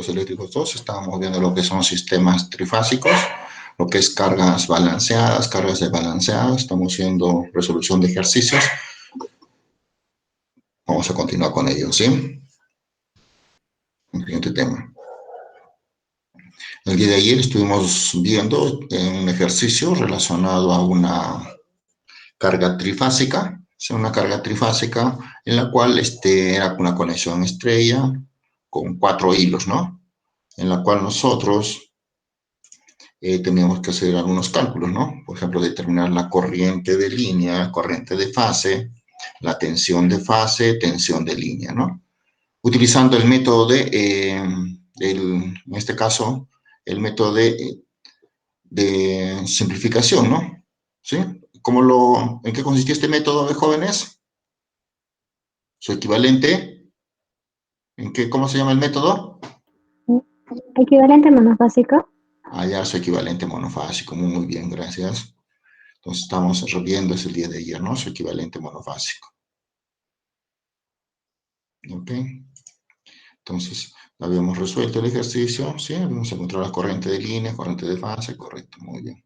eléctricos 2, estábamos viendo lo que son sistemas trifásicos, lo que es cargas balanceadas, cargas desbalanceadas, estamos viendo resolución de ejercicios. Vamos a continuar con ello, ¿sí? El siguiente tema. El día de ayer estuvimos viendo un ejercicio relacionado a una carga trifásica, ¿sí? Una carga trifásica en la cual era una conexión estrella con 4 hilos, ¿no? En la cual nosotros teníamos que hacer algunos cálculos, ¿no? Por ejemplo, determinar la corriente de línea, corriente de fase, la tensión de fase, tensión de línea, ¿no? Utilizando el método en este caso, el método de simplificación, ¿no? ¿Sí? ¿En qué consistía este método de jóvenes? Su equivalente, ¿cómo se llama el método? Equivalente monofásico. Hallar su equivalente monofásico, muy bien, gracias. Entonces estamos reviendo ese día de ayer, ¿no? Su equivalente monofásico. ¿Ok? Entonces, habíamos resuelto el ejercicio, ¿sí? Habíamos encontrado la corriente de línea, corriente de fase, correcto, muy bien.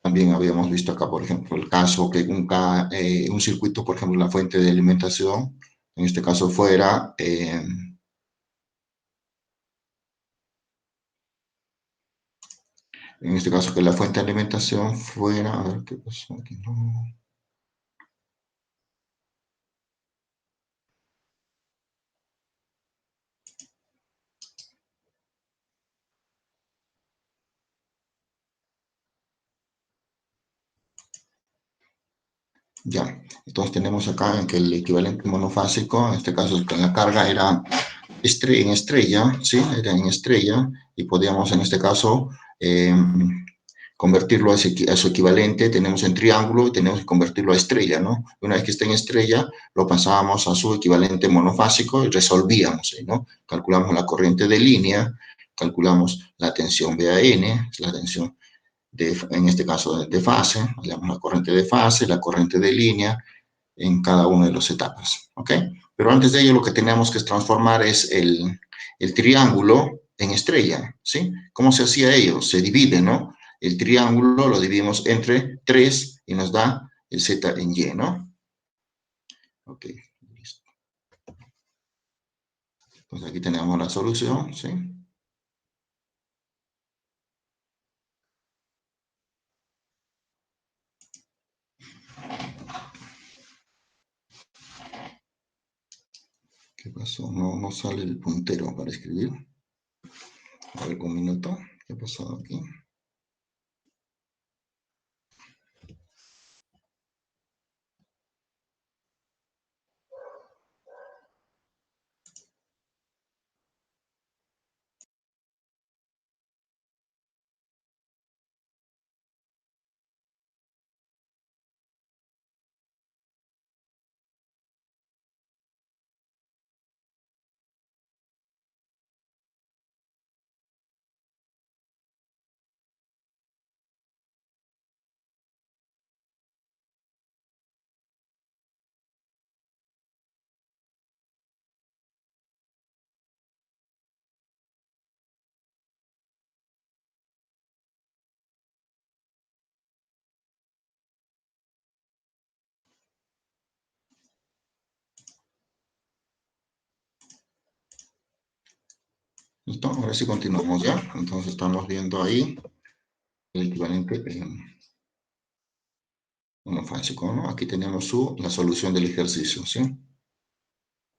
También habíamos visto acá, por ejemplo, el caso que un circuito, por ejemplo, la fuente de alimentación, en este caso fuera, en este caso que la fuente de alimentación fuera, a ver qué pasó aquí, no. Ya, entonces tenemos acá en que el equivalente monofásico, en este caso que la carga era en estrella, ¿sí? Era en estrella, y podíamos en este caso convertirlo a su equivalente, tenemos en triángulo y tenemos que convertirlo a estrella, ¿no? Una vez que esté en estrella, lo pasábamos a su equivalente monofásico y resolvíamos, ¿no? Calculamos la corriente de línea, calculamos la tensión VAN, la tensión en este caso de fase, hallamos la corriente de fase, la corriente de línea en cada una de las etapas, ¿ok? Pero antes de ello lo que tenemos que transformar es el triángulo en estrella, ¿sí? ¿Cómo se hacía ello? Se divide, ¿no? El triángulo lo dividimos entre 3 y nos da el Z en Y, ¿no? Ok, listo. Pues aquí tenemos la solución, ¿sí? ¿Qué pasó? No sale el puntero para escribir. A ver, un minuto. ¿Qué ha pasado aquí? ¿Listo? Ahora sí continuamos ya. Entonces estamos viendo ahí el equivalente monofásico, ¿no? Aquí tenemos la solución del ejercicio, ¿sí?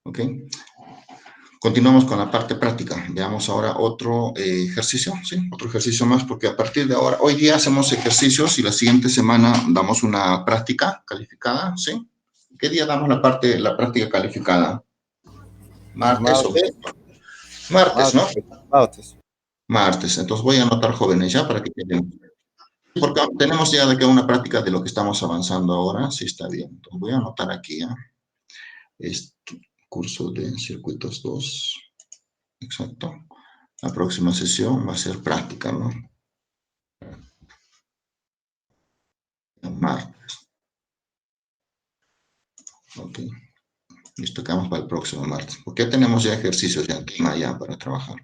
¿Ok? Continuamos con la parte práctica. Veamos ahora otro ejercicio, ¿sí? Otro ejercicio más, porque a partir de ahora, hoy día hacemos ejercicios y la siguiente semana damos una práctica calificada, ¿sí? ¿Qué día damos la práctica calificada? ¿Martes o Martes, miércoles? Martes, ¿no? martes. Martes. Entonces voy a anotar, jóvenes, ya para que queden. Porque tenemos ya de que una práctica de lo que estamos avanzando ahora, sí está bien. Entonces voy a anotar aquí, ¿ya? Curso de circuitos 2. Exacto. La próxima sesión va a ser práctica, ¿no? Martes. Ok. Listo. dejamos para el próximo martes, porque ya tenemos ya ejercicios ya encima ya para trabajar.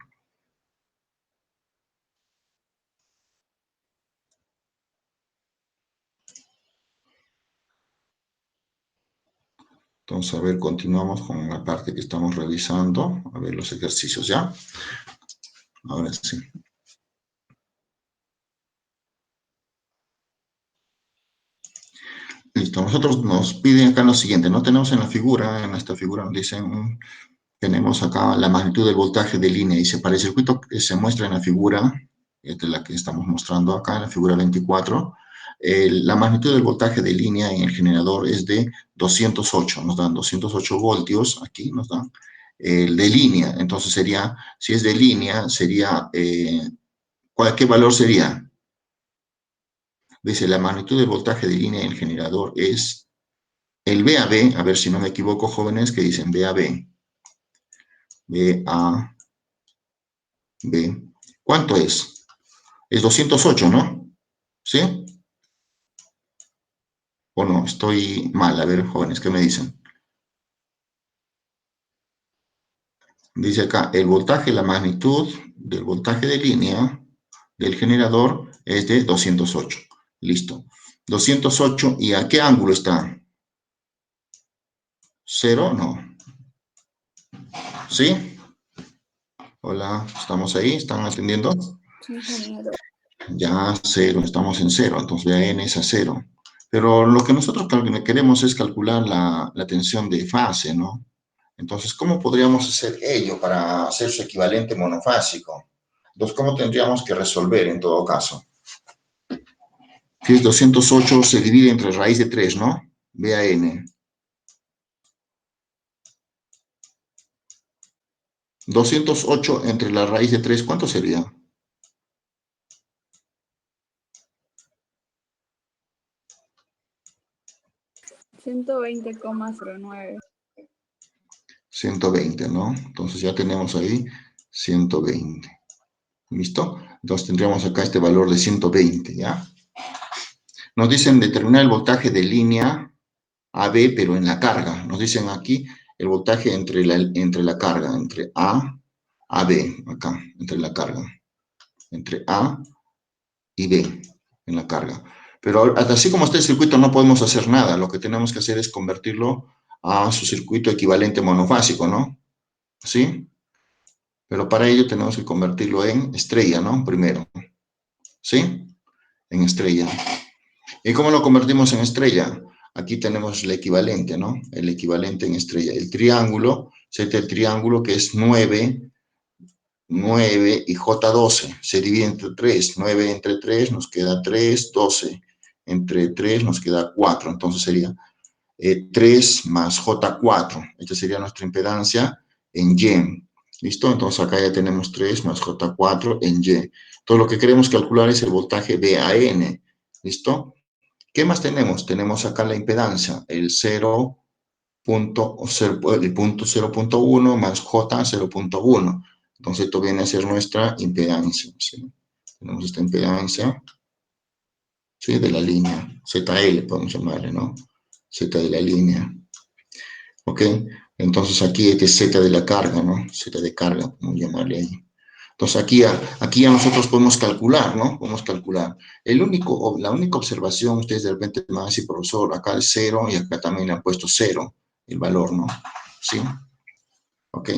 Entonces, a ver, continuamos con la parte que estamos revisando. A ver los ejercicios ya. Ahora sí. Listo. Nosotros nos piden acá lo siguiente. No tenemos en la figura, en esta figura nos dicen, tenemos acá la magnitud del voltaje de línea. Dice, para el circuito que se muestra en la figura, esta es la que estamos mostrando acá, en la figura 24, la magnitud del voltaje de línea en el generador es de 208. Nos dan 208 voltios, aquí nos dan. El de línea, entonces sería, si es de línea, sería, ¿qué valor sería? Dice, la magnitud del voltaje de línea en el generador es el VAB, a ver si no me equivoco, jóvenes, que dicen VAB. VAB. ¿Cuánto es? Es 208, ¿no? ¿Sí? ¿O no? Estoy mal. A ver, jóvenes, ¿qué me dicen? Dice acá, el voltaje, la magnitud del voltaje de línea del generador es de 208. Listo. 208, ¿y a qué ángulo está? ¿Cero? No. ¿Sí? Hola, ¿estamos ahí? ¿Están atendiendo? Sí, ingeniero. Ya cero, estamos en cero, entonces ya n es a cero. Pero lo que nosotros queremos es calcular la tensión de fase, ¿no? Entonces, ¿cómo podríamos hacer ello para hacer su equivalente monofásico? Entonces, ¿cómo tendríamos que resolver en todo caso? Si es 208, se divide entre raíz de 3, ¿no? B a n. 208 entre la raíz de 3, ¿cuánto sería? 120,09. 120, ¿no? Entonces ya tenemos ahí 120. ¿Listo? Entonces tendríamos acá este valor de 120, ¿ya? Nos dicen determinar el voltaje de línea AB, pero en la carga. Nos dicen aquí el voltaje entre la carga, entre a B, acá, entre la carga. Entre A y B, en la carga. Pero así como está el circuito no podemos hacer nada. Lo que tenemos que hacer es convertirlo a su circuito equivalente monofásico, ¿no? ¿Sí? Pero para ello tenemos que convertirlo en estrella, ¿no? Primero. ¿Sí? En estrella. ¿Y cómo lo convertimos en estrella? Aquí tenemos el equivalente, ¿no? El equivalente en estrella. El triángulo, el triángulo que es 9 y J12. Se divide entre 3. 9 entre 3 nos queda 3, 12. Entre 3 nos queda 4. Entonces sería 3 más J4. Esta sería nuestra impedancia en Y. ¿Listo? Entonces acá ya tenemos 3 más J4 en Y. Entonces lo que queremos calcular es el voltaje VAN. ¿Listo? ¿Qué más tenemos? Tenemos acá la impedancia, el punto 0.1 más J 0.1. Entonces esto viene a ser nuestra impedancia. ¿Sí? Tenemos esta impedancia, ¿sí? De la línea, ZL podemos llamarle, ¿no? Z de la línea. ¿Ok? Entonces aquí este es Z de la carga, ¿no? Z de carga, podemos llamarle ahí. Entonces aquí ya nosotros podemos calcular, ¿no? Podemos calcular. La única observación, ustedes de repente me van a decir, profesor, acá es 0 y acá también le han puesto 0, el valor, ¿no? ¿Sí? ¿Ok?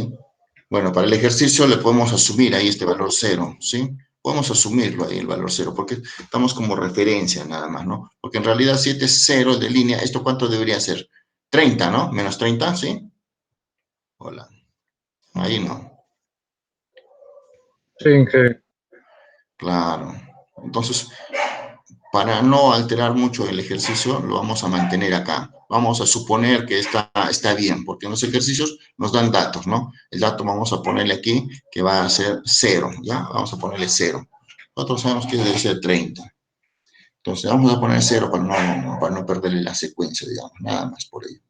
Bueno, para el ejercicio le podemos asumir ahí este valor 0, ¿sí? Podemos asumirlo ahí, el valor 0, porque estamos como referencia nada más, ¿no? Porque en realidad si este es 0 de línea, ¿esto cuánto debería ser? 30, ¿no? Menos 30, ¿sí? Hola. Ahí no. Sí, que Claro. Entonces, para no alterar mucho el ejercicio, lo vamos a mantener acá. Vamos a suponer que está bien, porque en los ejercicios nos dan datos, ¿no? El dato vamos a ponerle aquí que va a ser 0, ¿ya? Vamos a ponerle 0. Nosotros sabemos que debe ser 30. Entonces, vamos a poner 0 para no perderle la secuencia, digamos, nada más por ello.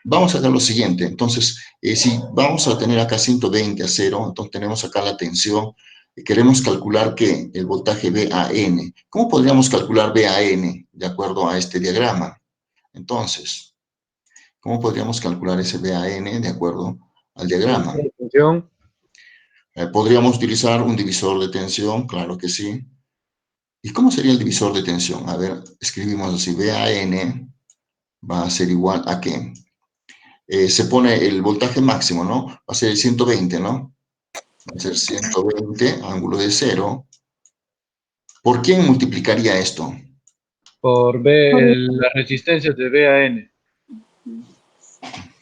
Vamos a hacer lo siguiente. Entonces, si vamos a tener acá 120 a 0, entonces tenemos acá la tensión. Queremos calcular ¿qué? El voltaje VAN. ¿Cómo podríamos calcular VAN de acuerdo a este diagrama? Entonces, ¿Cómo podríamos calcular ese VAN de acuerdo al diagrama? Tensión. ¿Podríamos utilizar un divisor de tensión? Claro que sí. ¿Y cómo sería el divisor de tensión? A ver, escribimos así, VAN va a ser igual a ¿qué? Se pone el voltaje máximo, ¿no? Va a ser el 120, ¿no? Va a ser 120, ángulo de cero. ¿Por quién multiplicaría esto? Por Por- la resistencia de VAN.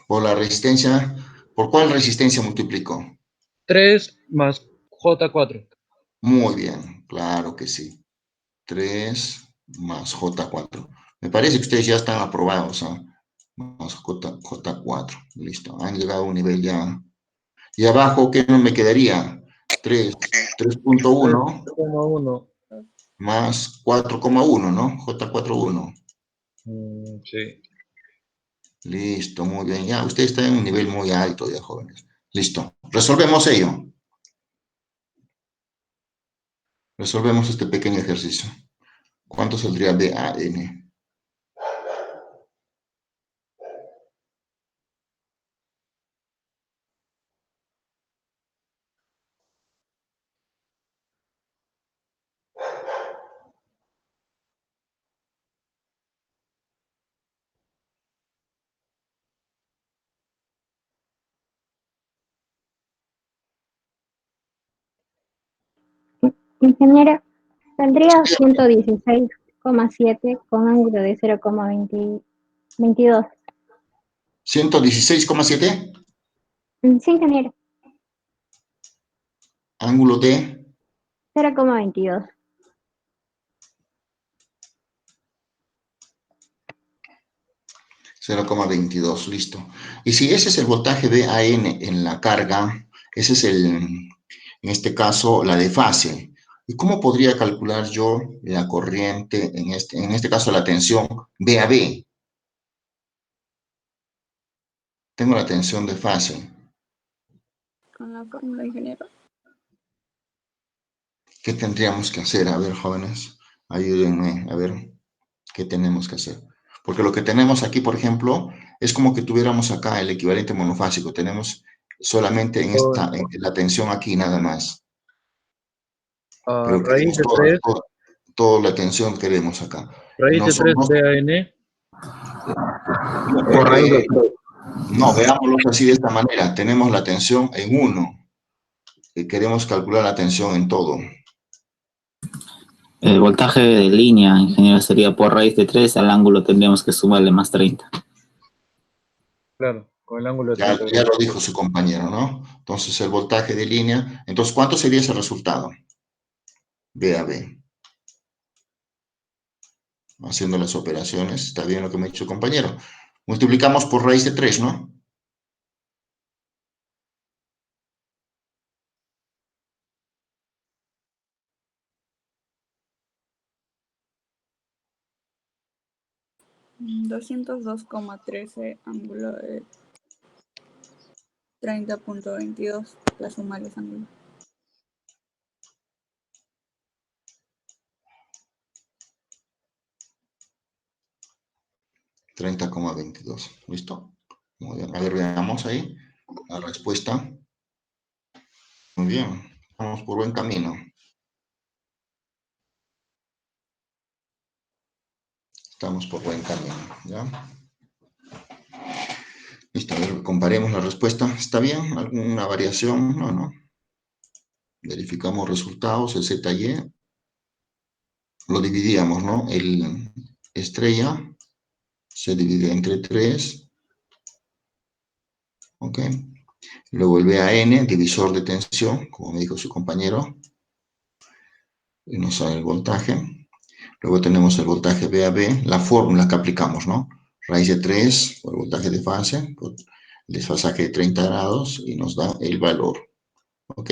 Por la resistencia. ¿Por cuál resistencia multiplico? 3 más J4. Muy bien, claro que sí. 3 más J4. Me parece que ustedes ya están aprobados, ¿ah? Más J4. Listo. Han llegado a un nivel ya. Y abajo, ¿qué no me quedaría? 3.1 3,1. más 4,1, ¿no? J41. Sí. Listo, muy bien. Ya, usted está en un nivel muy alto ya, jóvenes. Listo. Resolvemos ello. Resolvemos este pequeño ejercicio. ¿Cuánto saldría BAN? Ingeniero, saldría 116,7 con ángulo de 0,22. 116,7. Sí, ingeniero, Ángulo de 0,22. 0,22. Listo. Y si ese es el voltaje BAN en la carga, ese es en este caso, la de fase. ¿Y cómo podría calcular yo la corriente, en este caso la tensión VAB? Tengo la tensión de fase. Con la fórmula, ingeniero. ¿Qué tendríamos que hacer? A ver, jóvenes, ayúdenme a ver qué tenemos que hacer. Porque lo que tenemos aquí, por ejemplo, es como que tuviéramos acá el equivalente monofásico. Tenemos solamente en la tensión aquí nada más. Pero Raíz queremos de 3. toda la tensión queremos acá. Y Raíz de 3 nosotros, VAN. no, no, veámoslo así de esta manera. Tenemos la tensión en 1 y queremos calcular la tensión en todo. El voltaje de línea, ingeniero, sería por raíz de 3, al ángulo tendríamos que sumarle más 30. Claro, con el ángulo de Ya, 30 ya grados. lo dijo su compañero, ¿no? Entonces, el voltaje de línea. Entonces, ¿cuánto sería ese resultado? VAB. Haciendo las operaciones, está bien lo que me ha dicho el compañero. Multiplicamos por raíz de 3, ¿no? Mm, 202,13 ángulo de 30,22. La suma de ángulo. 30,22. ¿Listo? Muy bien. A ver, veamos ahí la respuesta. Muy bien. Vamos por buen camino. Estamos por buen camino, ¿ya? Listo, a ver, comparemos la respuesta. ¿Está bien? ¿Alguna variación? No, no. Verificamos resultados, el ZY. Lo dividíamos, ¿no? El estrella se divide entre 3, ¿ok? Luego el VAN, divisor de tensión, como me dijo su compañero, y nos sale el voltaje. Luego tenemos el voltaje VAB, la fórmula que aplicamos, ¿no? Raíz de 3 por el voltaje de fase, por el desfasaje de 30 grados, y nos da el valor, ¿ok?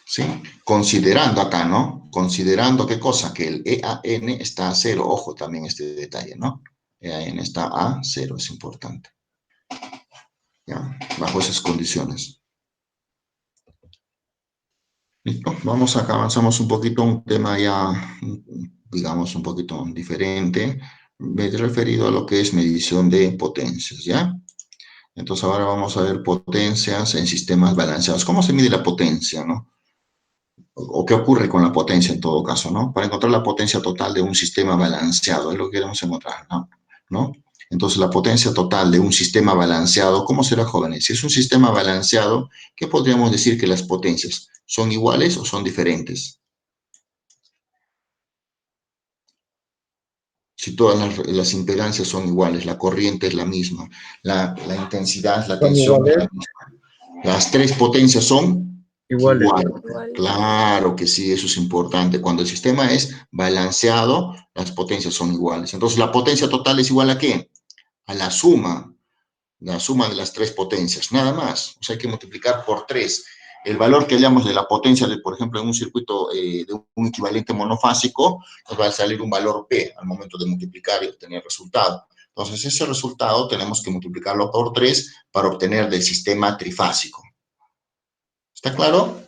¿Sí? Considerando acá, ¿no? Considerando qué cosa, que el EAN está a 0, ojo también este detalle, ¿no? EAN está a 0, es importante. ¿Ya? Bajo esas condiciones. ¿Listo? Vamos acá, avanzamos un poquito a un tema ya un digamos, un poquito diferente, referido a lo que es medición de potencias, ¿ya? Entonces ahora vamos a ver potencias en sistemas balanceados. ¿Cómo se mide la potencia, no? O qué ocurre con la potencia en todo caso, ¿no? Para encontrar la potencia total de un sistema balanceado, es lo que queremos encontrar, ¿no? Entonces, la potencia total de un sistema balanceado, ¿cómo será, jóvenes? Si es un sistema balanceado, ¿qué podríamos decir que las potencias? ¿Son iguales o son diferentes? Si todas las impedancias son iguales, la corriente es la misma, la intensidad, la ¿Son tensión es la iguales? misma. Las tres potencias son Iguales. iguales. Igual. Claro que sí, eso es importante. Cuando el sistema es balanceado, las potencias son iguales. Entonces, ¿la potencia total es igual a qué? A la suma de las tres potencias, nada más. O sea, hay que multiplicar por 3. El valor que hallamos de la potencia, de, por ejemplo, en un circuito de un equivalente monofásico, nos va a salir un valor P al momento de multiplicar y obtener el resultado. Entonces, ese resultado tenemos que multiplicarlo por 3 para obtener del sistema trifásico. ¿Está claro?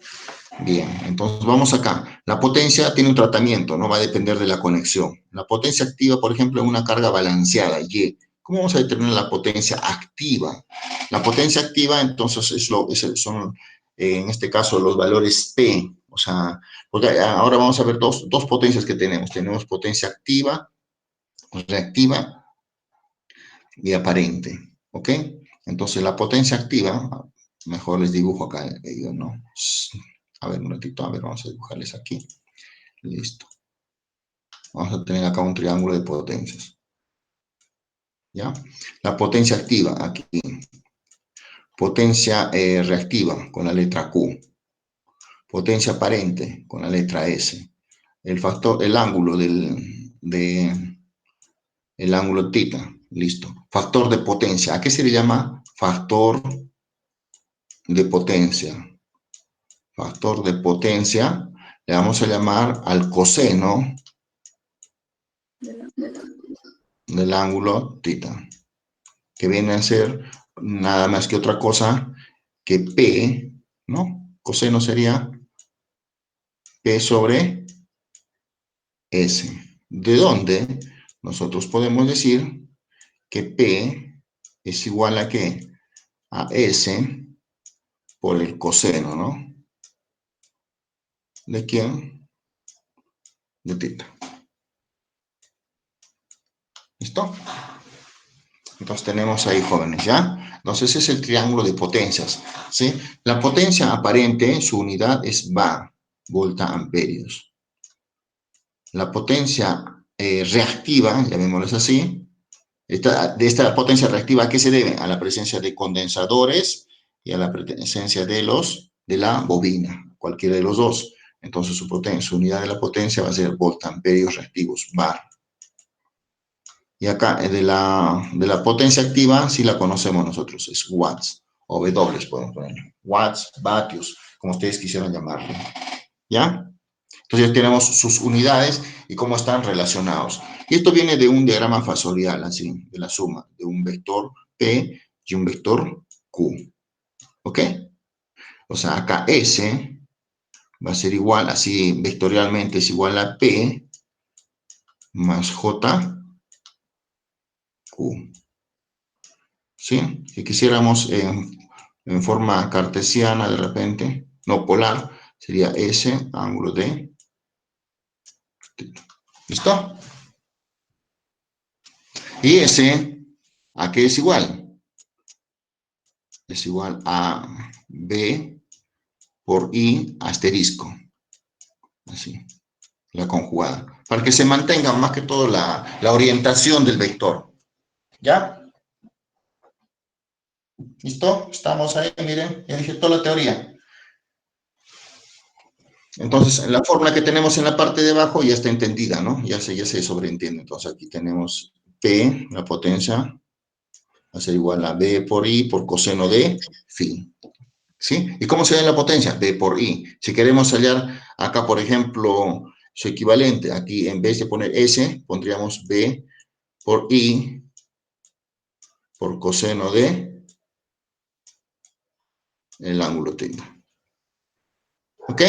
Bien, entonces vamos acá. La potencia tiene un tratamiento, no va a depender de la conexión. La potencia activa, por ejemplo, en una carga balanceada, Y. ¿Cómo vamos a determinar la potencia activa? La potencia activa, entonces, son, en este caso, los valores P. O sea, porque ahora vamos a ver dos potencias que tenemos. Tenemos potencia activa, reactiva y aparente. ¿Ok? Entonces, la potencia activa, mejor les dibujo acá, yo no. A ver, un ratito, a ver, vamos a dibujarles aquí. Listo. Vamos a tener acá un triángulo de potencias. ¿Ya? La potencia activa, aquí. Potencia reactiva, con la letra Q. Potencia aparente, con la letra S. El ángulo el ángulo θ. Listo. Factor de potencia. ¿A qué se le llama? Factor de potencia. Factor de potencia. Le vamos a llamar al coseno del ángulo θ, que viene a ser nada más que otra cosa que P, ¿no? Coseno sería P sobre S. ¿De dónde? Nosotros podemos decir que P es igual a ¿qué? A S por el coseno, ¿no? ¿De quién? De θ. ¿Listo? Entonces tenemos ahí, jóvenes, ¿ya? Entonces ese es el triángulo de potencias, ¿sí? La potencia aparente, su unidad es bar, volta-amperios. La potencia reactiva, llamémoslo así, de esta potencia reactiva, ¿a qué se debe? A la presencia de condensadores y a la presencia de la bobina, cualquiera de los dos. Entonces su unidad de la potencia va a ser voltamperios reactivos, bar. Y acá de la potencia activa sí la conocemos nosotros, es watts, o W podemos poner, watts, vatios, como ustedes quisieran llamarlo. ¿Ya? Entonces ya tenemos sus unidades y cómo están relacionados. Y esto viene de un diagrama fasorial, así, de la suma de un vector P y un vector Q. ¿Ok? O sea, acá S va a ser igual, así vectorialmente es igual a P más J Q. ¿Sí? Si quisiéramos en forma cartesiana de repente, no polar, sería S ángulo de ¿listo? Y S, ¿a qué es igual? Es igual a B por I asterisco. Así, la conjugada. Para que se mantenga más que todo la orientación del vector. ¿Ya? ¿Listo? Estamos ahí, miren, ya dije toda la teoría. Entonces, la fórmula que tenemos en la parte de abajo ya está entendida, ¿no? Ya se sobreentiende. Entonces, aquí tenemos P, la potencia, va a ser igual a B por I por coseno de phi. ¿Sí? ¿Y cómo se da la potencia? B por I. Si queremos hallar acá, por ejemplo, su equivalente, aquí en vez de poner S, pondríamos B por I por coseno de el ángulo θ. ¿Ok?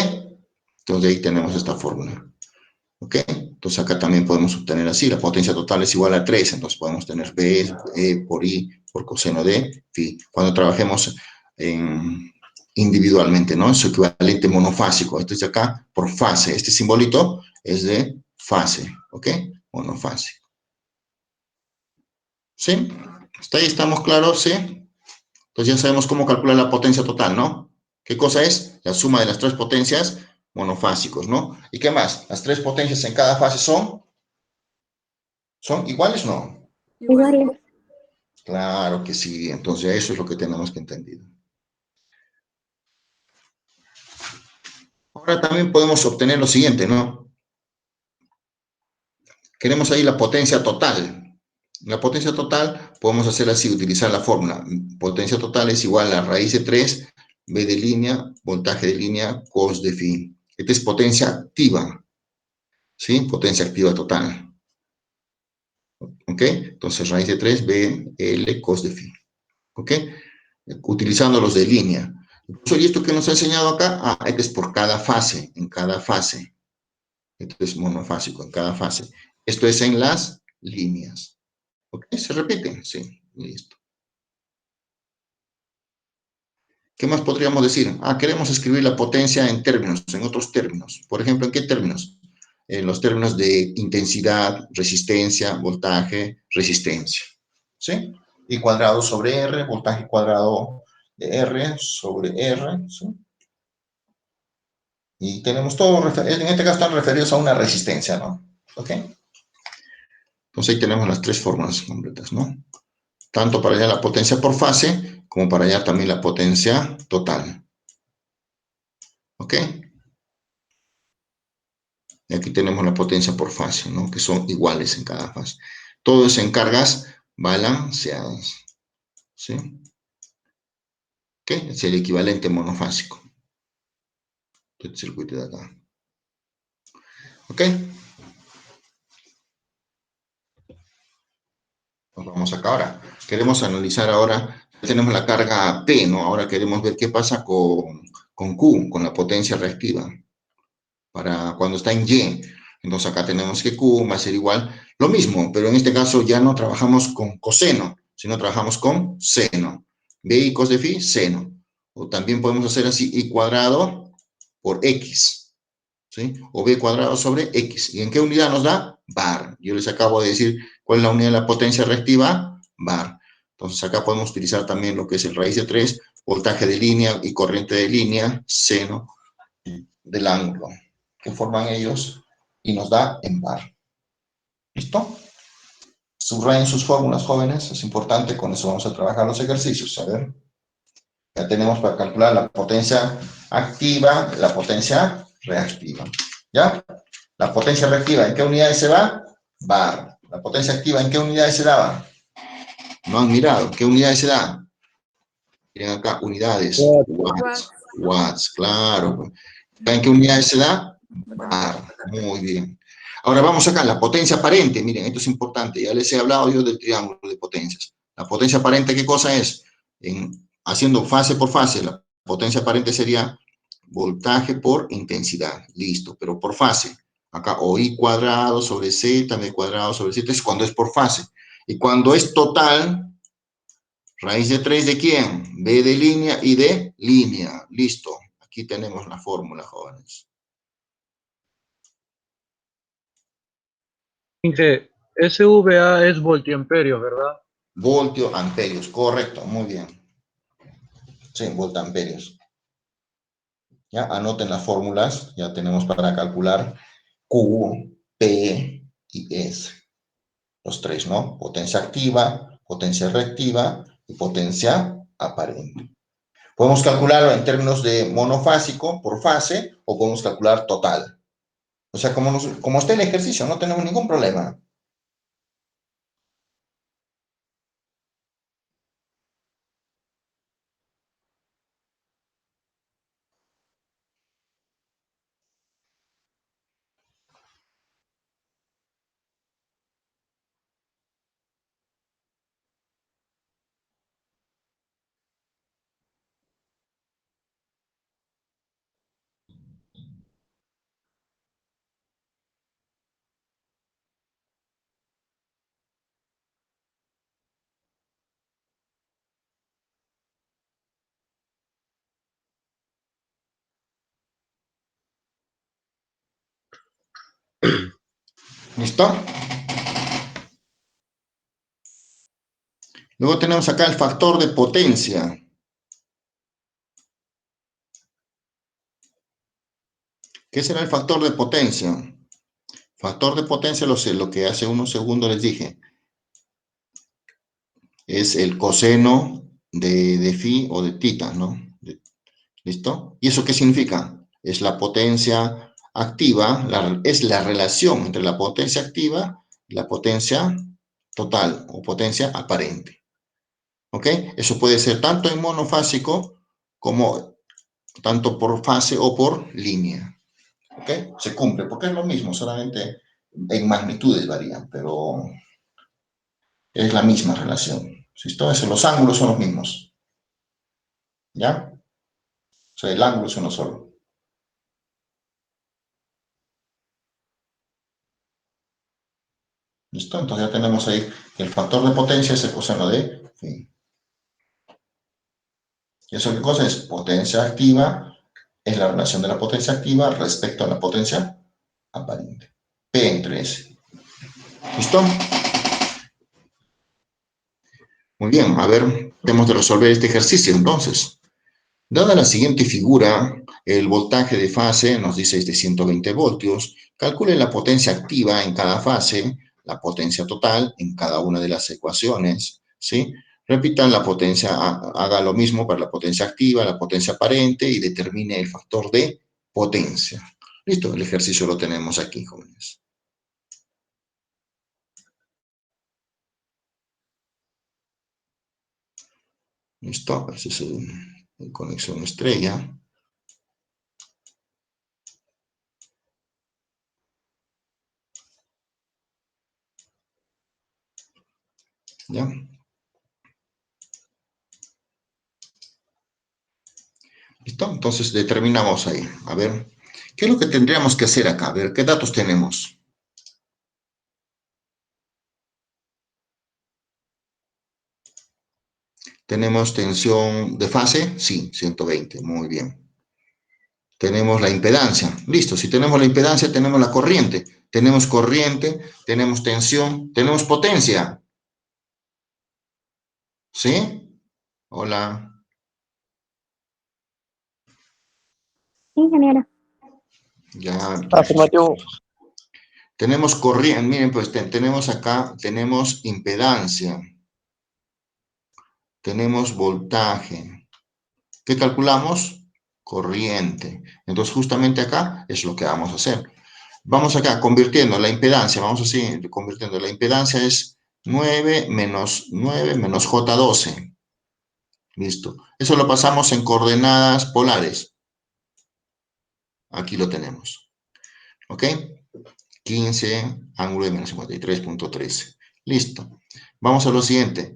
Entonces ahí tenemos esta fórmula. ¿Ok? Entonces acá también podemos obtener así, la potencia total es igual a 3, entonces podemos tener B por I por coseno de phi. Cuando trabajemos individualmente, ¿no? Su equivalente monofásico. Esto es de acá por fase. Este simbolito es de fase, ¿ok? Monofásico. ¿Sí? ¿Hasta ahí estamos claros? ¿Sí? Entonces ya sabemos cómo calcular la potencia total, ¿no? ¿Qué cosa es? La suma de las tres potencias monofásicos, ¿no? ¿Y qué más? Las tres potencias en cada fase ¿son iguales o no? Igual. Iguales. Claro que sí. Entonces eso es lo que tenemos que entender. Ahora también podemos obtener lo siguiente, ¿no? Queremos ahí la potencia total. La potencia total podemos hacer así, utilizar la fórmula. Potencia total es igual a raíz de 3, B de línea, voltaje de línea, cos de phi. Esta es potencia activa, ¿sí? Potencia activa total. ¿Ok? Entonces raíz de 3, B, L, cos de phi. ¿Ok? Utilizando los de línea. ¿Y esto que nos ha enseñado acá? Ah, este es por cada fase, en cada fase. Esto es monofásico, en cada fase. Esto es en las líneas. ¿Ok? ¿Se repite? Sí, listo. ¿Qué más podríamos decir? Ah, queremos escribir la potencia en términos, en otros términos. Por ejemplo, ¿en qué términos? En los términos de intensidad, resistencia, voltaje, resistencia. ¿Sí? I cuadrado sobre R, voltaje cuadrado de R sobre R. ¿Sí? Y tenemos todo, en este caso están referidos a una resistencia, ¿no? ¿Ok? Entonces ahí tenemos las tres fórmulas completas, ¿no? Tanto para hallar la potencia por fase, como para hallar también la potencia total. ¿Ok? Y aquí tenemos la potencia por fase, ¿no? Que son iguales en cada fase. Todo es en cargas balanceadas. ¿Sí? ¿Ok? Es el equivalente monofásico. Este circuito de acá. ¿Ok? Nos vamos acá ahora. Queremos analizar ahora, tenemos la carga P, ¿no? Ahora queremos ver qué pasa con Q, con la potencia reactiva, para cuando está en Y. Entonces acá tenemos que Q va a ser igual, lo mismo, pero en este caso ya no trabajamos con coseno, sino trabajamos con seno. B y cos de phi, seno. O también podemos hacer así, I cuadrado por X, ¿sí? O B cuadrado sobre X. ¿Y en qué unidad nos da? Bar. Yo les acabo de decir cuál es la unidad de la potencia reactiva, bar. Entonces acá podemos utilizar también lo que es el raíz de 3, voltaje de línea y corriente de línea, seno del ángulo que forman ellos y nos da en bar. ¿Listo? Subrayen sus fórmulas, jóvenes, es importante, con eso vamos a trabajar los ejercicios, a ver. Ya tenemos para calcular la potencia activa, la potencia reactiva. ¿Ya? La potencia reactiva, ¿en qué unidades se va? Bar. La potencia activa, ¿en qué unidades se daba? No han mirado, ¿qué unidades se da? Miren acá, unidades, watts, watts, claro. ¿En qué unidades se da? Bar, muy bien. Ahora vamos acá, la potencia aparente, miren, esto es importante, ya les he hablado yo del triángulo de potencias. La potencia aparente, ¿qué cosa es? Haciendo fase por fase, la potencia aparente sería voltaje por intensidad, listo, pero por fase. Acá o I cuadrado sobre Z, B cuadrado sobre Z, es cuando es por fase. Y cuando es total, raíz de 3 ¿de quién? B de línea y de línea, listo. Aquí tenemos la fórmula, jóvenes. Inge, SVA es voltiamperios, ¿verdad? Voltio, amperios, correcto, muy bien. Sí, voltamperios. Ya, anoten las fórmulas, ya tenemos para calcular Q, P y S. Los tres, ¿no? Potencia activa, potencia reactiva y potencia aparente. Podemos calcularlo en términos de monofásico por fase o podemos calcular total. O sea, como está el ejercicio, no tenemos ningún problema. ¿Listo? Luego tenemos acá el factor de potencia. ¿Qué será el factor de potencia? Factor de potencia, lo que hace unos segundos les dije, es el coseno de phi o de tita, ¿no? ¿Listo? ¿Y eso qué significa? Es la potencia activa, es la relación entre la potencia activa y la potencia total o potencia aparente. ¿Ok? Eso puede ser tanto en monofásico como tanto por fase o por línea. ¿Ok? Se cumple, porque es lo mismo, solamente en magnitudes varían, pero es la misma relación. ¿Listo? Los ángulos son los mismos. ¿Ya? O sea, el ángulo es uno solo. ¿Listo? Entonces ya tenemos ahí que el factor de potencia es el coseno de phi. ¿Y eso qué cosa es? Potencia activa es la relación de la potencia activa respecto a la potencia aparente. P entre S. ¿Listo? Muy bien, a ver, tenemos de resolver este ejercicio entonces. Dada la siguiente figura, el voltaje de fase nos dice es de 120 voltios. Calcule la potencia activa en cada fase, la potencia total en cada una de las ecuaciones, ¿sí? Repitan la potencia, haga lo mismo para la potencia activa, la potencia aparente y determine el factor de potencia. Listo, el ejercicio lo tenemos aquí, jóvenes. Listo, ese es el conexión estrella. ¿Ya? ¿Listo? Entonces determinamos ahí. A ver, ¿qué es lo que tendríamos que hacer acá? A ver, ¿qué datos tenemos? ¿Tenemos tensión de fase? Sí, 120, muy bien. Tenemos la impedancia. Listo, si tenemos la impedancia, tenemos la corriente. Tenemos corriente, tenemos tensión, tenemos potencia. ¿Sí? Hola. Sí, ingeniero. Ya. Afirmativo. Tenemos corriente, miren, pues tenemos acá, tenemos impedancia. Tenemos voltaje. ¿Qué calculamos? Corriente. Entonces, justamente acá es lo que vamos a hacer. Vamos acá, convirtiendo la impedancia, vamos así, convirtiendo, la impedancia es 9 menos J12. Listo. Eso lo pasamos en coordenadas polares. Aquí lo tenemos. ¿Ok? 15, ángulo de menos 53.13. Listo. Vamos a lo siguiente.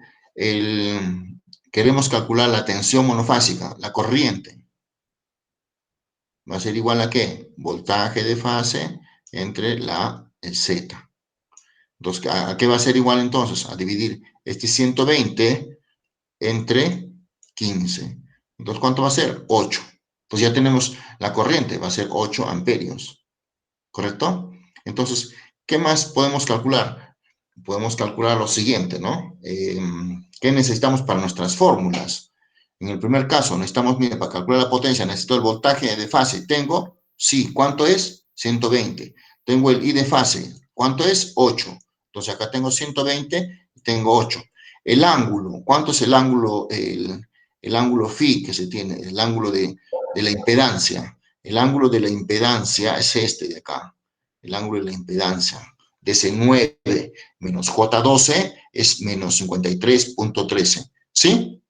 Queremos calcular la tensión monofásica, la corriente. ¿Va a ser igual a qué? Voltaje de fase entre el Z. Entonces, ¿a qué va a ser igual entonces? A dividir este 120 entre 15. Entonces, ¿cuánto va a ser? 8. Pues ya tenemos la corriente, va a ser 8 amperios. ¿Correcto? Entonces, ¿qué más podemos calcular? Podemos calcular lo siguiente, ¿no? ¿Qué necesitamos para nuestras fórmulas? En el primer caso, necesitamos, mire, para calcular la potencia, necesito el voltaje de fase. ¿Tengo? Sí. ¿Cuánto es? 120. Tengo el I de fase. ¿Cuánto es? 8. Entonces, acá tengo 120 y tengo 8. El ángulo. ¿Cuánto es el ángulo, el ángulo phi que se tiene? El ángulo de la impedancia. El ángulo de la impedancia es este de acá. El ángulo de la impedancia. De ese 9 menos J12 es menos 53.13. ¿Sí?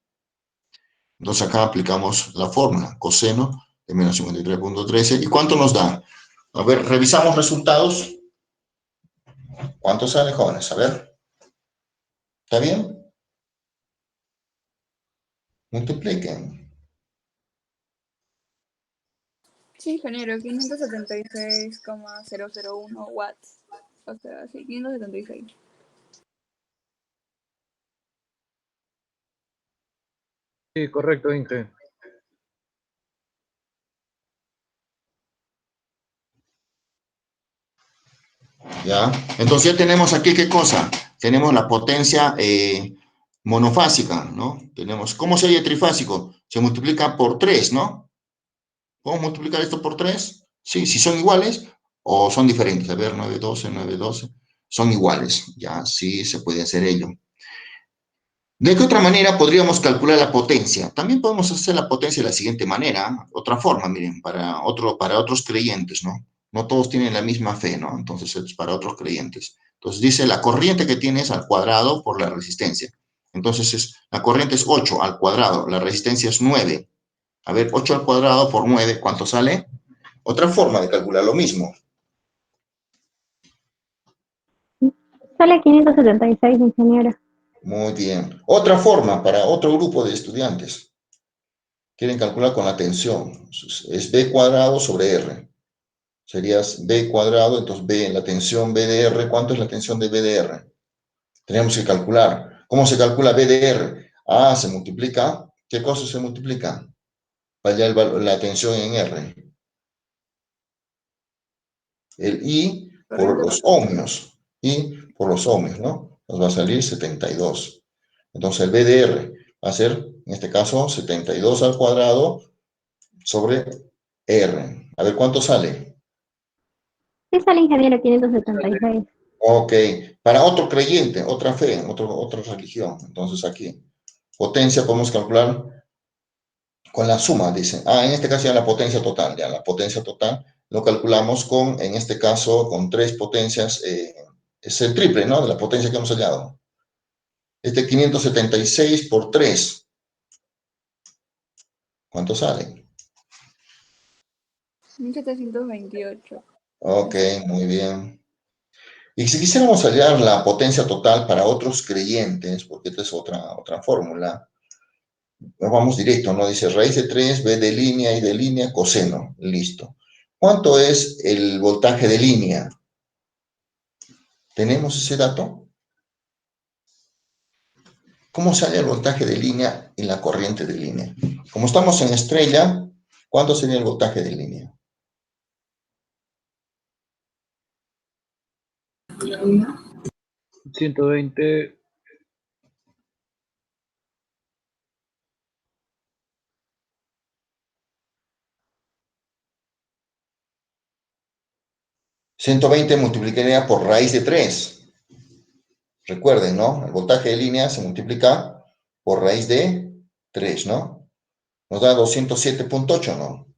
Entonces acá aplicamos la fórmula, coseno de menos 53.13. ¿Y cuánto nos da? A ver, revisamos resultados. ¿Cuánto sale, jóvenes? A ver. ¿Está bien? Multipliquen. Sí, ingeniero, 576,001 watts. O sea, sí, 576. Sí, correcto, Inge. ¿Ya? Entonces ya tenemos aquí, ¿qué cosa? Tenemos la potencia monofásica, ¿no? Tenemos, ¿cómo se halla trifásico? Se multiplica por 3, ¿no? ¿Podemos multiplicar esto por 3? Sí, si son iguales o son diferentes. A ver, 9, 12, 9, 12. Son iguales, ya, sí se puede hacer ello. ¿De qué otra manera podríamos calcular la potencia? También podemos hacer la potencia de la siguiente manera, otra forma, miren, para otros creyentes, ¿no? No todos tienen la misma fe, ¿no? Entonces es para otros creyentes. Entonces dice la corriente que tienes al cuadrado por la resistencia. Entonces la corriente es 8 al cuadrado, la resistencia es 9. A ver, 8 al cuadrado por 9, ¿cuánto sale? Otra forma de calcular lo mismo. Sale 576, ingeniero. Muy bien. Otra forma para otro grupo de estudiantes. Quieren calcular con la tensión. Es B cuadrado sobre R. Sería B cuadrado, entonces B, la tensión B de R. ¿Cuánto es la tensión de B de R? Tenemos que calcular. ¿Cómo se calcula B de R? Ah, se multiplica. ¿Qué cosa se multiplica? Vaya la tensión en R. El I por los ohmios. I por los ohmios, ¿no? Nos va a salir 72. Entonces el B de R va a ser, en este caso, 72 al cuadrado sobre R. A ver, ¿cuánto sale? Sí, sale, ingeniero, 576. Ok, para otro creyente, otra fe, otra religión. Entonces aquí, potencia podemos calcular con la suma, dice. Ah, en este caso ya la potencia total, ya la potencia total lo calculamos con, en este caso, con 3 potencias, es el triple, ¿no? De la potencia que hemos hallado. Este 576 por 3. ¿Cuánto sale? 1728. Ok, muy bien. Y si quisiéramos hallar la potencia total para otros creyentes, porque esta es otra fórmula, nos vamos directo, ¿no? Dice raíz de 3, B de línea y de línea, coseno. Listo. ¿Cuánto es el voltaje de línea? ¿Tenemos ese dato? ¿Cómo se halla el voltaje de línea en la corriente de línea? Como estamos en estrella, ¿cuánto sería el voltaje de línea? 120. 120 multiplicaría por raíz de 3. Recuerden, ¿no? El voltaje de línea se multiplica por raíz de 3, ¿no? Nos da 207.8, ¿no?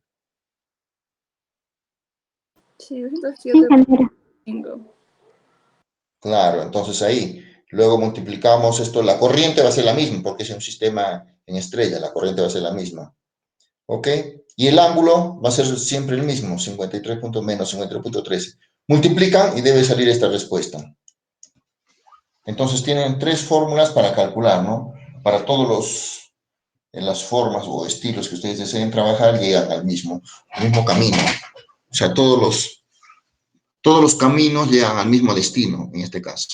Sí, Ingeniero. 207.5. Claro, entonces ahí, luego multiplicamos esto, la corriente va a ser la misma, porque es un sistema en estrella, la corriente va a ser la misma, ¿ok? Y el ángulo va a ser siempre el mismo, 53 puntos menos 53.13. Multiplican y debe salir esta respuesta. Entonces tienen 3 fórmulas para calcular, ¿no? Para todos las formas o estilos que ustedes deseen trabajar, llegan al mismo camino. O sea, todos los caminos llegan al mismo destino, en este caso.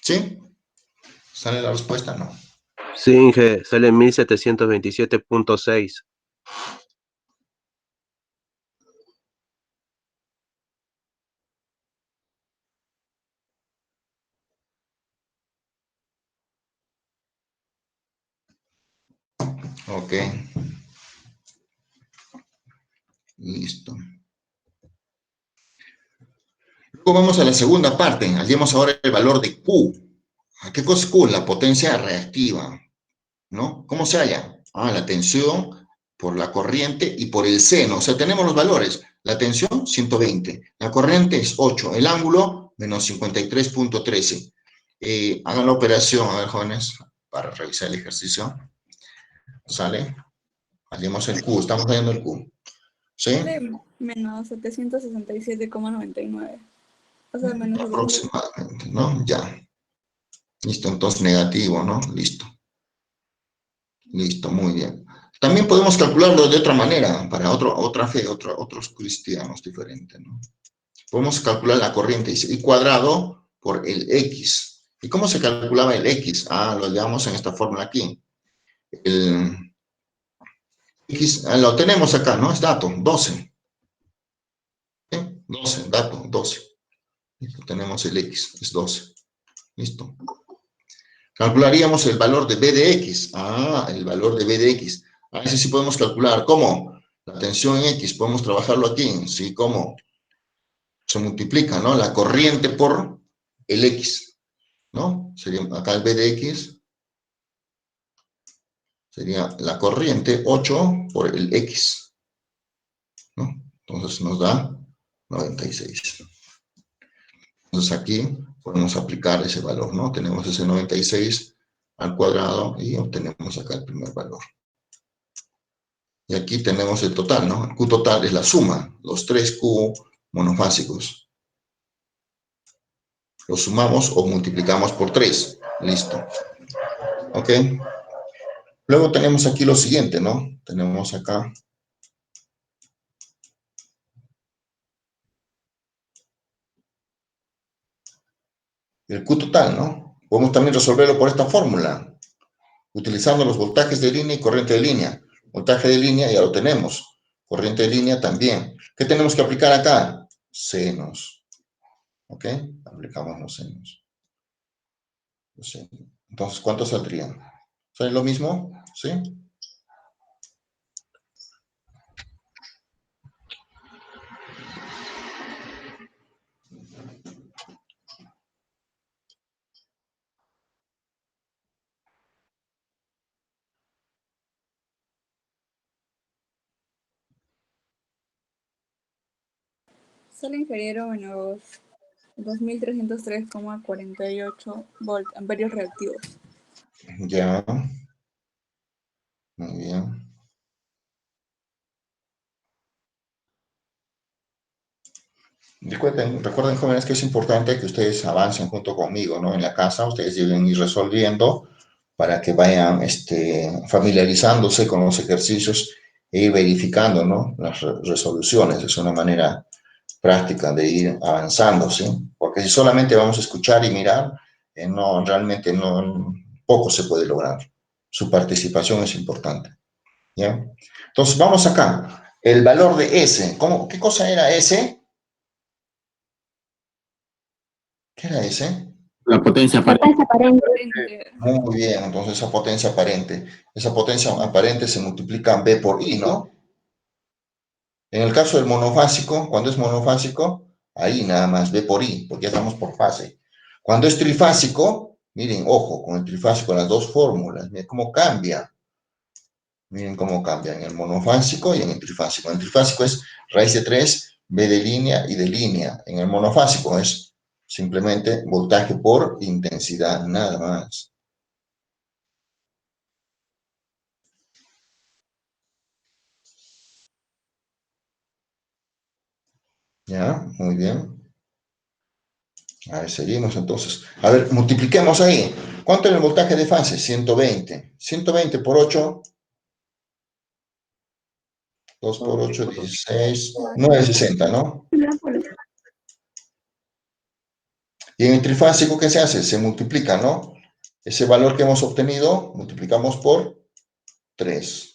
¿Sí? ¿Sale la respuesta? No. Sí, Inge, sale 1727.6. Ok. Listo. Luego vamos a la segunda parte. Hallemos ahora el valor de Q. ¿Qué cosa es Q? La potencia reactiva, ¿no? ¿Cómo se halla? Ah, la tensión por la corriente y por el seno. O sea, tenemos los valores. La tensión, 120. La corriente es 8. El ángulo, menos 53.13. Hagan la operación, a ver, jóvenes, para revisar el ejercicio. ¿Sale? Hallemos el Q. Estamos hallando el Q. ¿Sí? Menos 767,99. O sea, menos 700. Aproximadamente, ¿no? Ya. Listo, entonces negativo, ¿no? Listo. Listo, muy bien. También podemos calcularlo de otra manera, para otra fe, otros cristianos diferentes, ¿no? Podemos calcular la corriente, dice, I cuadrado por el X. ¿Y cómo se calculaba el X? Ah, lo llevamos en esta fórmula aquí. El X, lo tenemos acá, ¿no? Es dato, 12. ¿Sí? 12, dato, 12. Listo, tenemos el X, es 12. Listo. Calcularíamos el valor de B de X. Ah, el valor de B de X. A ese sí podemos calcular. ¿Cómo? La tensión en X, podemos trabajarlo aquí. Sí, ¿cómo? Se multiplica, ¿no? La corriente por el X, ¿no? Sería acá el B de X. Sería la corriente 8 por el X, ¿no? Entonces nos da 96. Entonces aquí podemos aplicar ese valor, ¿no? Tenemos ese 96 al cuadrado y obtenemos acá el primer valor. Y aquí tenemos el total, ¿no? El Q total es la suma, los 3 Q monofásicos. Los sumamos o multiplicamos por 3. Listo. ¿Ok? Luego tenemos aquí lo siguiente, ¿no? Tenemos acá el Q total, ¿no? Podemos también resolverlo por esta fórmula, utilizando los voltajes de línea y corriente de línea. Voltaje de línea ya lo tenemos. Corriente de línea también. ¿Qué tenemos que aplicar acá? Senos. ¿Ok? Aplicamos los senos. Entonces, ¿cuánto saldría? ¿Sale lo mismo? ¿Sí? Sale ingeniero menos 2303,48 volt amperios reactivos. Ya. Muy bien. Recuerden, jóvenes, que es importante que ustedes avancen junto conmigo, ¿no? En la casa, ustedes deben ir resolviendo para que vayan familiarizándose con los ejercicios e ir verificando, ¿no? Las resoluciones. Es una manera práctica de ir avanzando, ¿sí? Porque si solamente vamos a escuchar y mirar, no, realmente no, poco se puede lograr. Su participación es importante, ¿ya? Entonces, vamos acá. El valor de S. ¿Qué cosa era S? ¿Qué era S? La potencia La aparente. potencia aparente. Muy bien, entonces esa potencia aparente se multiplica B por I, ¿no? En el caso del monofásico, cuando es monofásico, ahí nada más B por I, porque ya estamos por fase. Cuando es trifásico, miren, ojo, con el trifásico, las dos fórmulas, miren cómo cambia. Miren cómo cambia en el monofásico y en el trifásico. En el trifásico es raíz de 3, B de línea y de línea. En el monofásico es simplemente voltaje por intensidad, nada más. ¿Ya? Muy bien. A ver, seguimos entonces. A ver, multipliquemos ahí. ¿Cuánto es el voltaje de fase? 120. 120 por 8. 2 por 8, 16. 960, ¿no? Y en el trifásico, ¿qué se hace? Se multiplica, ¿no? Ese valor que hemos obtenido, multiplicamos por 3.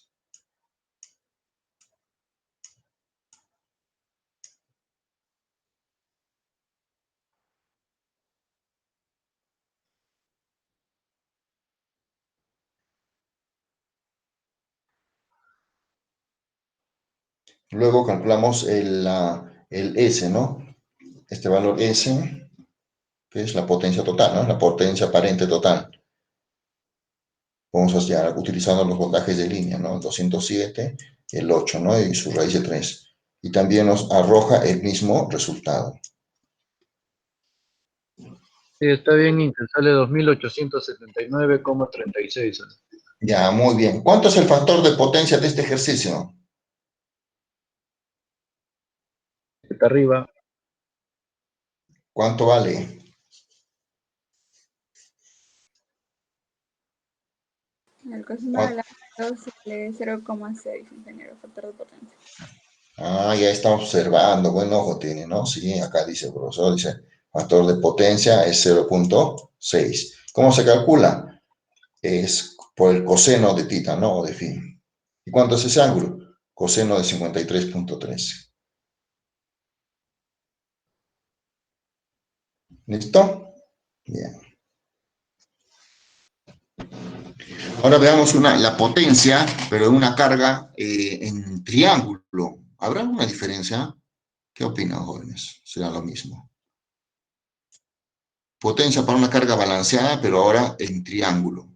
Luego calculamos el S, ¿no? Este valor S, que es la potencia total, ¿no? La potencia aparente total. Vamos a hallar utilizando los voltajes de línea, ¿no? El 207, el 8, ¿no? Y su raíz de 3. Y también nos arroja el mismo resultado. Sí, está bien, Inge, sale 2879,36. Ya, muy bien. ¿Cuánto es el factor de potencia de este ejercicio? Está arriba. ¿Cuánto vale? En el caso de la sale 0,6, ingeniero, factor de potencia. Ah, ya está observando. Buen ojo tiene, ¿no? Sí, acá dice el profesor, dice, factor de potencia es 0.6. ¿Cómo se calcula? Es por el coseno de tita, ¿no? O de phi. ¿Y cuánto es ese ángulo? Coseno de 53.13. ¿Listo? Bien. Ahora veamos la potencia, pero en una carga en triángulo. ¿Habrá alguna diferencia? ¿Qué opinan, jóvenes? ¿Será lo mismo? Potencia para una carga balanceada, pero ahora en triángulo.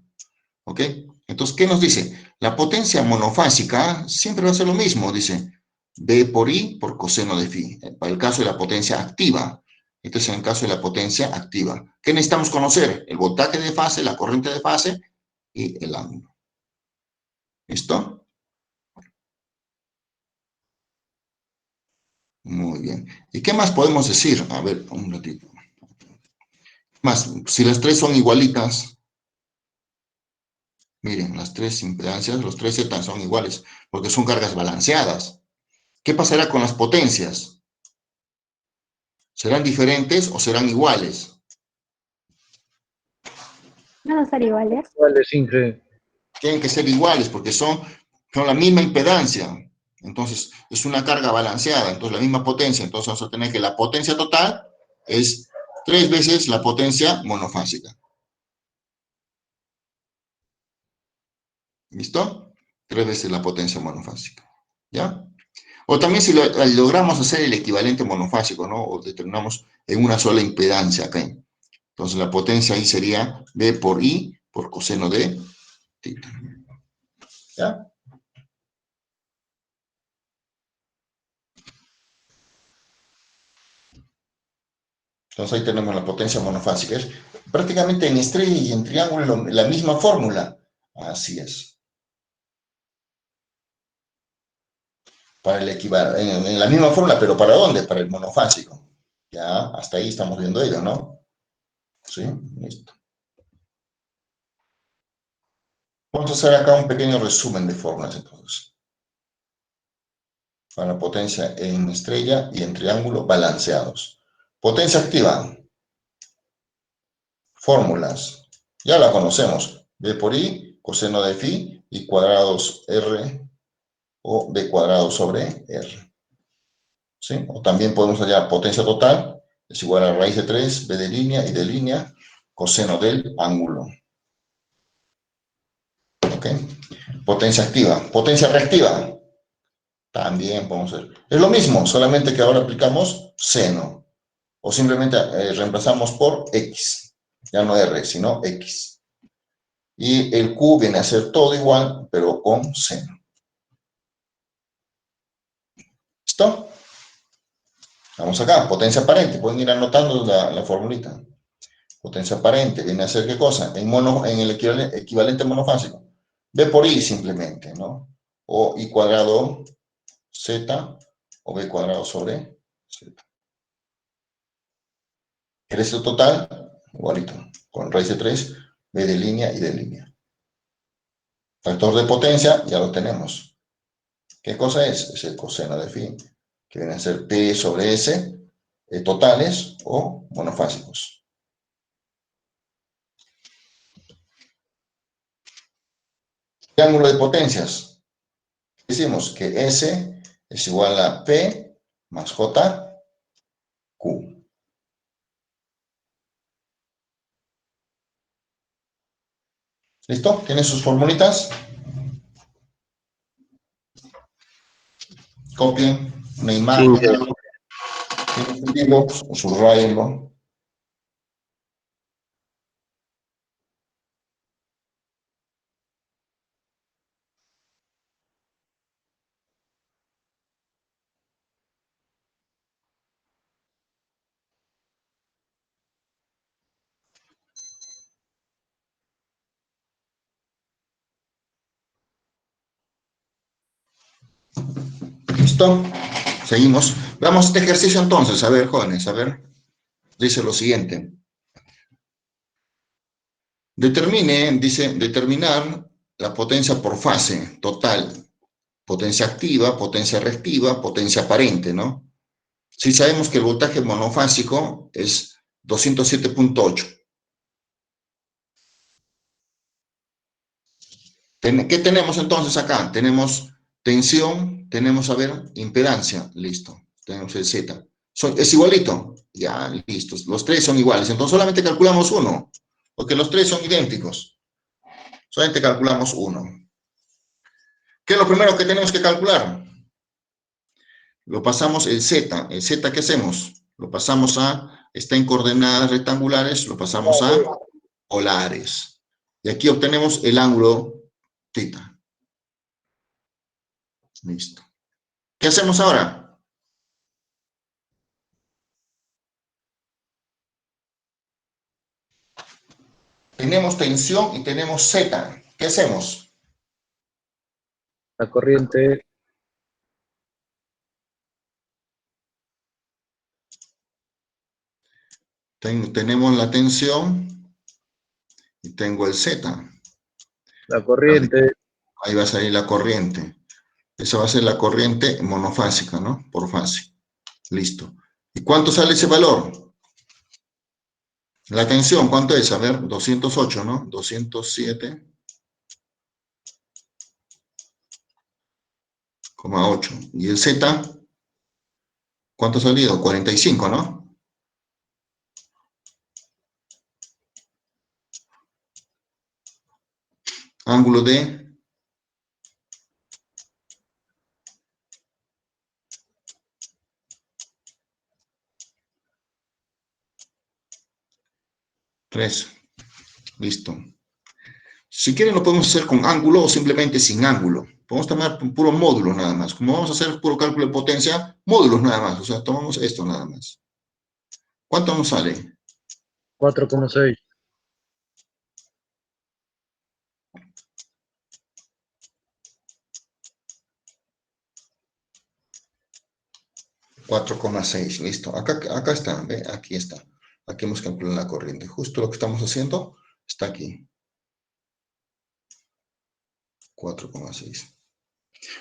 ¿Ok? Entonces, ¿qué nos dice? La potencia monofásica siempre va a ser lo mismo, dice B por I por coseno de phi. Para el caso de la potencia activa. Entonces, en el caso de la potencia activa. ¿Qué necesitamos conocer? El voltaje de fase, la corriente de fase y el ángulo. ¿Listo? Muy bien. ¿Y qué más podemos decir? A ver, un ratito. Más, si las tres son igualitas, miren, las tres impedancias, los tres Z son iguales, porque son cargas balanceadas. ¿Qué pasará con las potencias? ¿Serán diferentes o serán iguales? Van a ser iguales. Vale, Inge. Tienen que ser iguales porque son la misma impedancia. Entonces, es una carga balanceada, entonces la misma potencia. Entonces, vamos a tener que la potencia total es 3 veces la potencia monofásica. ¿Listo? 3 veces la potencia monofásica. ¿Ya? O también si logramos hacer el equivalente monofásico, ¿no? O determinamos en una sola impedancia acá. Entonces, la potencia ahí sería B por I por coseno de θ. ¿Ya? Entonces ahí tenemos la potencia monofásica. Es prácticamente en estrella y en triángulo la misma fórmula. Así es. Para el en la misma fórmula, pero ¿para dónde? Para el monofásico. Ya, hasta ahí estamos viendo ello, ¿no? Sí, listo. Vamos a hacer acá un pequeño resumen de fórmulas entonces. Para la potencia en estrella y en triángulo balanceados. Potencia activa. Fórmulas. Ya la conocemos. B por I, coseno de phi y cuadrados R o B cuadrado sobre R. ¿Sí? O también podemos hallar potencia total es igual a raíz de 3, B de línea y de línea, coseno del ángulo. ¿Ok? Potencia activa. Potencia reactiva. También podemos ver. Es lo mismo, solamente que ahora aplicamos seno. O simplemente reemplazamos por X. Ya no R, sino X. Y el Q viene a ser todo igual, pero con seno. ¿Listo? Vamos acá, potencia aparente. Pueden ir anotando la formulita. Potencia aparente viene a ser ¿qué cosa? En el equivalente monofásico. B por I simplemente, ¿no? O I cuadrado Z o B cuadrado sobre Z. El resto total, igualito, con raíz de 3, B de línea y de línea. Factor de potencia, ya lo tenemos. ¿Qué cosa es? Es el coseno de phi, que viene a ser P sobre S, totales o monofásicos. Triángulo de potencias. Decimos que S es igual a P más J, Q. ¿Listo? ¿Tienen sus formulitas? Copien una Sí, imagen, Inge. tienen un libro, subrayenlo. ¿Listo? Seguimos. Veamos este ejercicio entonces. A ver, jóvenes, a ver. Dice lo siguiente. Dice, determinar la potencia por fase total. Potencia activa, potencia reactiva, potencia aparente, ¿no? Si sabemos que el voltaje monofásico es 207.8. ¿Qué tenemos entonces acá? Tenemos tensión, tenemos, a ver, impedancia, listo. Tenemos el Z. ¿Es igualito? Ya, listo. Los tres son iguales. Entonces solamente calculamos uno, porque los tres son idénticos. Solamente calculamos uno. ¿Qué es lo primero que tenemos que calcular? Lo pasamos el Z. ¿El Z qué hacemos? Lo pasamos está en coordenadas rectangulares, lo pasamos a polares. Y aquí obtenemos el ángulo θ. Listo. ¿Qué hacemos ahora? Tenemos tensión y tenemos Z. ¿Qué hacemos? La corriente, Tenemos la tensión y tengo el Z. la corriente, Ahí va a salir la corriente. Esa va a ser la corriente monofásica, ¿no? Por fase. Listo. ¿Y cuánto sale ese valor? La tensión, ¿cuánto es? A ver, 208, ¿no? 207,8. ¿Y el Z? ¿Cuánto ha salido? 45, ¿no? Ángulo de... Tres. Listo. Si quieren lo podemos hacer con ángulo o simplemente sin ángulo. Podemos tomar puro módulo nada más. Como vamos a hacer puro cálculo de potencia, módulos nada más. O sea, tomamos esto nada más. ¿Cuánto nos sale? 4,6. 4,6. Listo. Acá está. ¿Ve? Aquí está. Aquí hemos calculado la corriente. Justo lo que estamos haciendo está aquí. 4,6.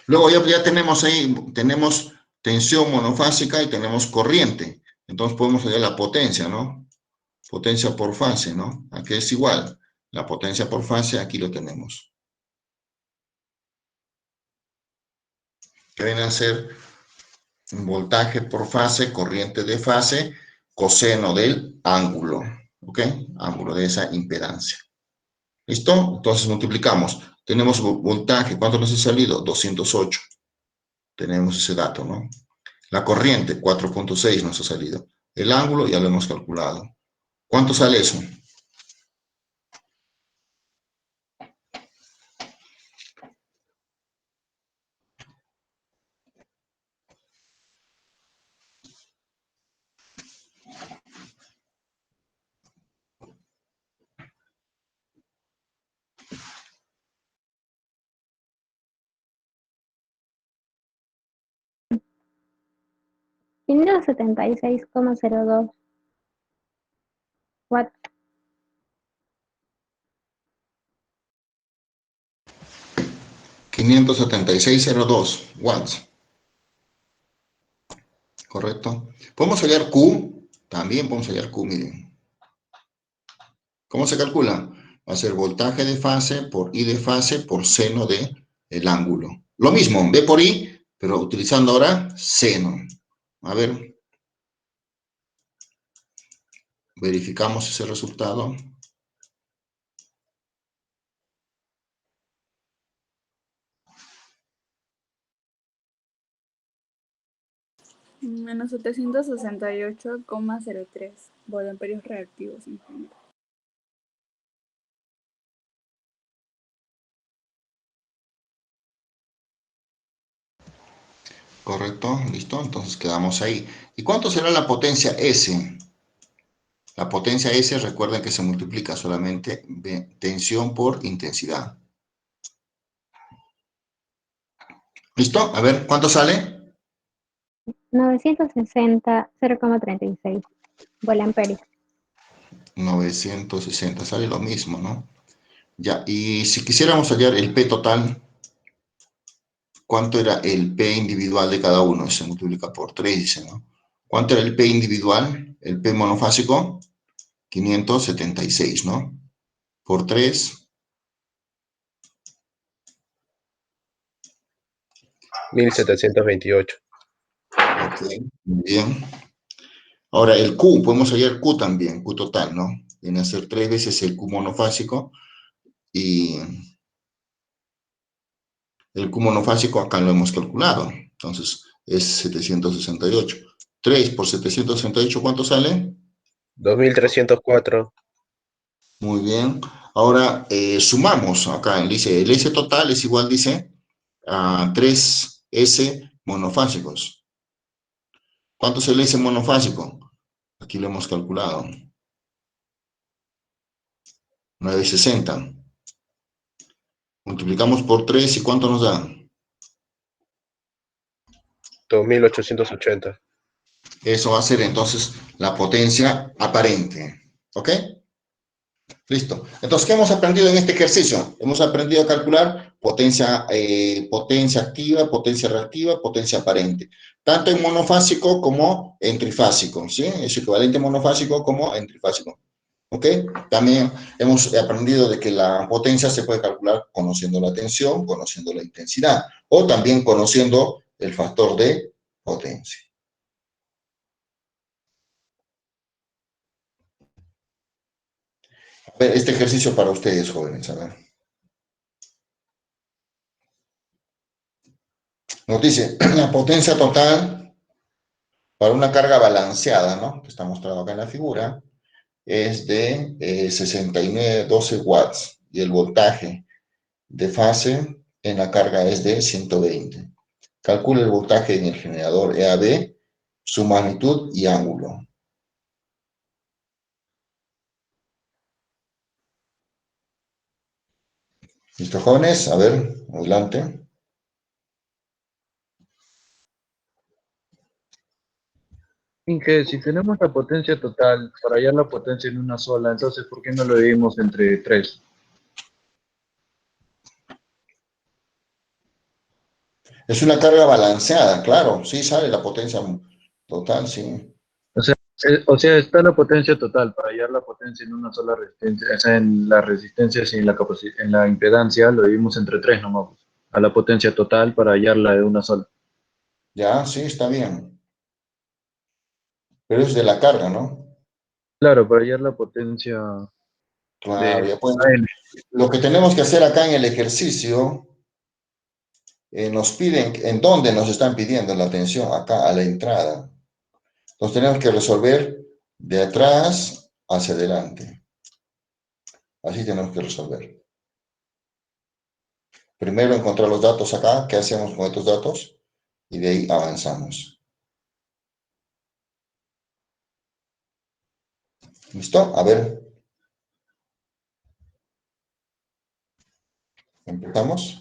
Luego ya tenemos ahí, tenemos tensión monofásica y tenemos corriente. Entonces podemos hallar la potencia, ¿no? Potencia por fase, ¿no? Aquí es igual. La potencia por fase, aquí lo tenemos. Que viene a ser un voltaje por fase, corriente de fase, coseno del ángulo. ¿Ok? Ángulo de esa impedancia. ¿Listo? Entonces multiplicamos. Tenemos voltaje. ¿Cuánto nos ha salido? 208. Tenemos ese dato, ¿no? La corriente, 4,6 nos ha salido. El ángulo ya lo hemos calculado. ¿Cuánto sale eso? Quinientos setenta y seis coma cero dos watts. 576,02 watts. ¿Correcto? Podemos hallar Q. También podemos hallar Q, miren. ¿Cómo se calcula? Va a ser voltaje de fase por I de fase por seno de el ángulo. Lo mismo, B por I, pero utilizando ahora seno. A ver. Verificamos ese resultado. Menos 768,03 volamperios reactivos. Correcto, listo. Entonces quedamos ahí. ¿Y cuánto será la potencia S? La potencia S, recuerden que se multiplica solamente tensión por intensidad. ¿Listo? A ver, ¿cuánto sale? 960, 0,36 volamperios. 960, sale lo mismo, ¿no? Ya, y si quisiéramos hallar el P total, ¿cuánto era el P individual de cada uno? Se multiplica por 3, dice, ¿no? ¿Cuánto era el P individual? El P monofásico, 576, ¿no? Por 3, 1728. Ok, muy bien. Ahora, el Q, podemos hallar Q también, Q total, ¿no? Viene a ser 3 veces el Q monofásico y el Q monofásico acá lo hemos calculado. Entonces, es 768. 3 por 768, ¿cuánto sale? 2304. Muy bien. Ahora, sumamos acá, dice, el S total es igual, dice, a 3S monofásicos. ¿Cuánto es el S monofásico? Aquí lo hemos calculado. 960. Multiplicamos por 3 y ¿cuánto nos da? 2880. Eso va a ser entonces la potencia aparente. ¿Ok? Listo. Entonces, ¿qué hemos aprendido en este ejercicio? Hemos aprendido a calcular potencia activa, potencia reactiva, potencia aparente. Tanto en monofásico como en trifásico. ¿Sí? Es equivalente monofásico como en trifásico. ¿Ok? También hemos aprendido de que la potencia se puede calcular conociendo la tensión, conociendo la intensidad, o también conociendo el factor de potencia. A ver, este ejercicio para ustedes, jóvenes, a ver. Nos dice, la potencia total para una carga balanceada, ¿no? Que está mostrado acá en la figura, es de 6912 watts y el voltaje de fase en la carga es de 120. Calcula el voltaje en el generador EAB, su magnitud y ángulo. ¿Listo, jóvenes? A ver, adelante. Inge, si tenemos la potencia total para hallar la potencia en una sola, entonces ¿por qué no lo dividimos entre tres? Es una carga balanceada, claro, sí sale la potencia total, sí. O sea, está la potencia total para hallar la potencia en una sola resistencia, o sea, en las resistencias y en la impedancia lo dividimos entre tres nomás, pues, a la potencia total para hallarla de una sola. Ya, sí, está bien. Pero es de la carga, ¿no? Claro, para hallar la potencia Claro, de ya pues. AM. Lo que tenemos que hacer acá en el ejercicio, nos piden, ¿en dónde nos están pidiendo la tensión? Acá, a la entrada. Entonces tenemos que resolver de atrás hacia adelante. Así tenemos que resolver. Primero encontrar los datos acá, qué hacemos con estos datos, y de ahí avanzamos. ¿Listo? A ver, empezamos.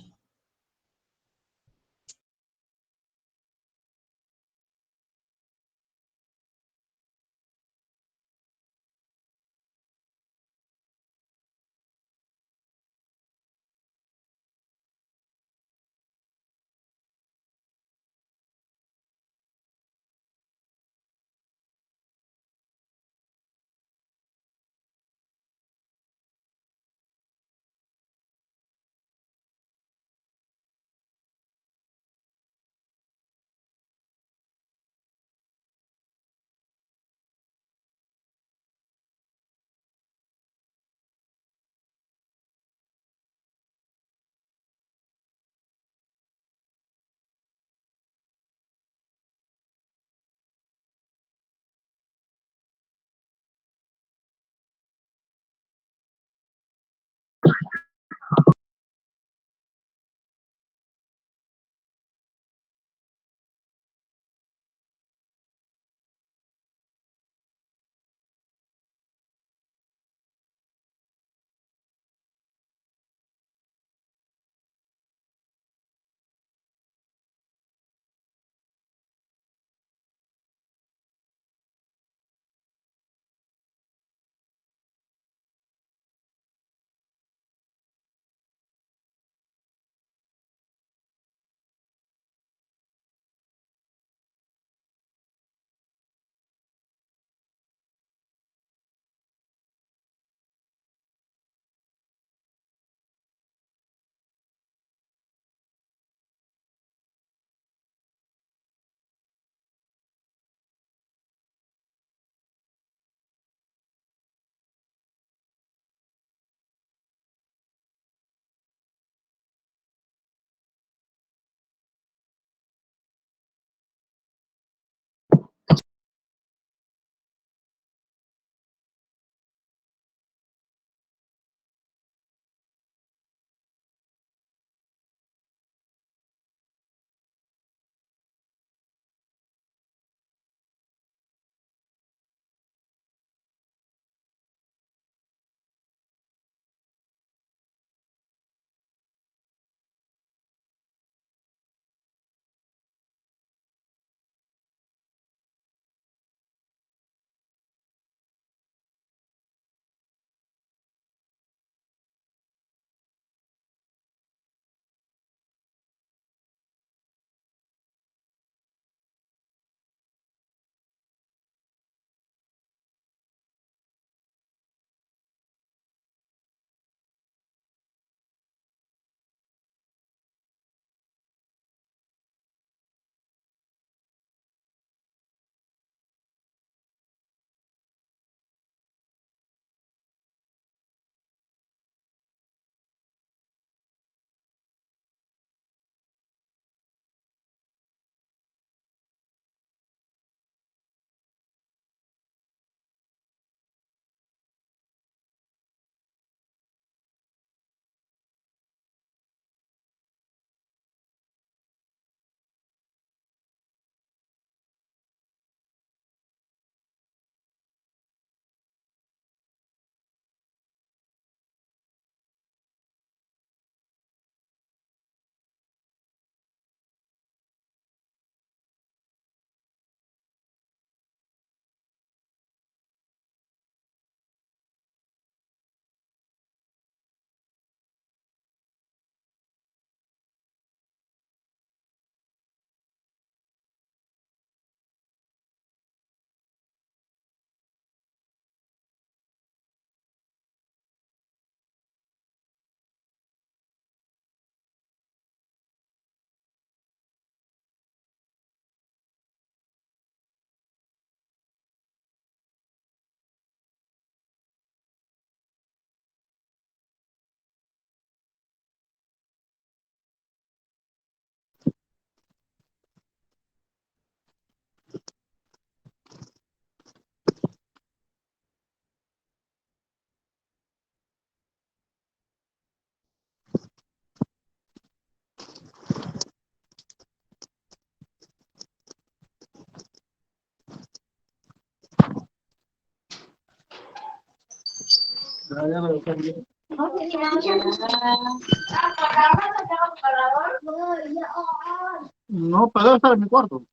No, para estar en mi cuarto.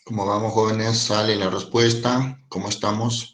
¿Cómo vamos, jóvenes? Sale la respuesta. ¿Cómo estamos?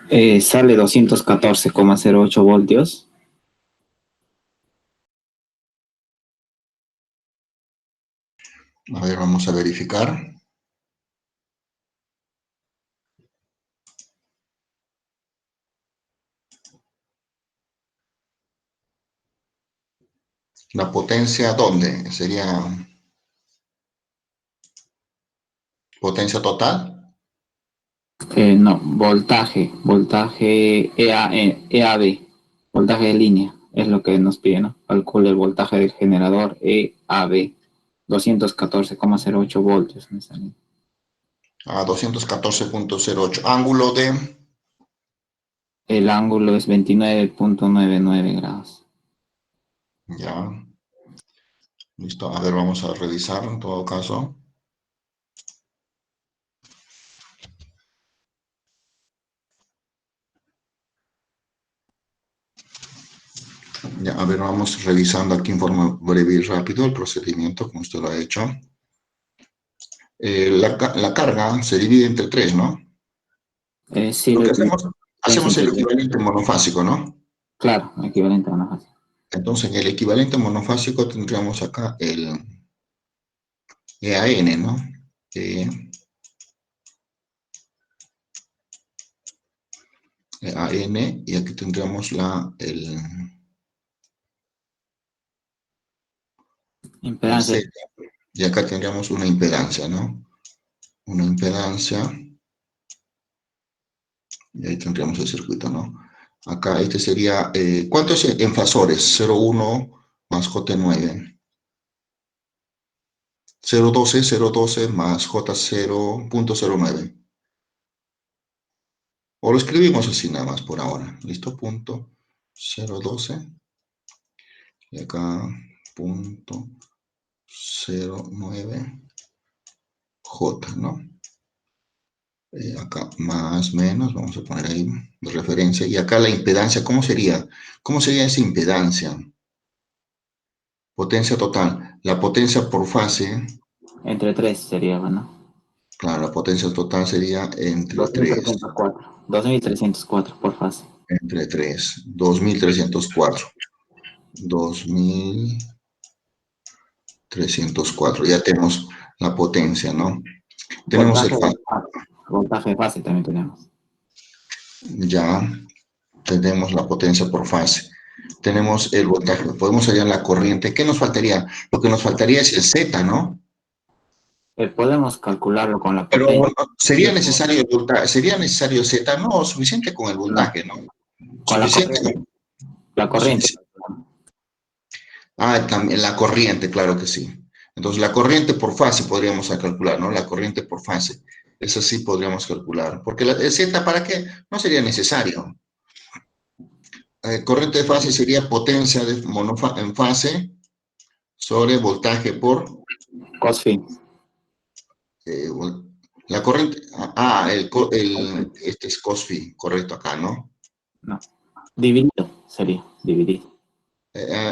Sale 214,08 voltios. A ver, vamos a verificar. La potencia, ¿dónde? Sería potencia total. No, voltaje EAB, voltaje de línea, es lo que nos pide, ¿no? Calcula el voltaje del generador EAB, 214,08 voltios me sale. A 214,08. Ángulo de... El ángulo es 29,99 grados. Ya. Listo. A ver, vamos a revisar en todo caso. Ya, a ver, vamos revisando aquí en forma breve y rápido el procedimiento, como usted lo ha hecho. La carga se divide entre tres, ¿no? Sí, Lo que es hacemos el equivalente monofásico, ¿no? claro, equivalente a una fase. Entonces, en el equivalente monofásico tendríamos acá el EAN, ¿no? EAN, y aquí tendríamos el Impedancia. Z, y acá tendríamos una impedancia, ¿no? Una impedancia, y ahí tendríamos el circuito, ¿no? Acá este sería, ¿cuántos enfasores? 0,1 más J9. 0,12 más J0.09. O lo escribimos así nada más por ahora. ¿Listo? Punto 0,12. Y acá punto 0,9 J, ¿no? Acá más menos, vamos a poner ahí de referencia. Y acá la impedancia, ¿cómo sería? ¿Cómo sería esa impedancia? Potencia total. La potencia por fase, Entre 3 sería, ¿no? claro, la potencia total sería entre 3. 2304. 2304 por fase. Entre 3. 2304. 2304. Ya tenemos la potencia, ¿no? Tenemos el Voltaje de fase también tenemos. ya tenemos la potencia por fase. Tenemos el voltaje, podemos hallar la corriente. ¿Qué nos faltaría? Lo que nos faltaría es el Z, ¿no? Podemos calcularlo con la Pero potencia. sería necesario el voltaje, sería necesario el Z, no, suficiente con el No, voltaje, ¿no? con la Suficiente. corriente. La corriente. También la corriente, claro que sí. Entonces, la corriente por fase podríamos calcular, ¿no? La corriente por fase. Eso sí podríamos calcular. Porque el Z, ¿para qué? No sería necesario. Corriente de fase sería potencia en fase sobre voltaje por Cosfi. eh, la corriente. Este es cos-phi, correcto acá, ¿no? No. Dividido sería. Dividido.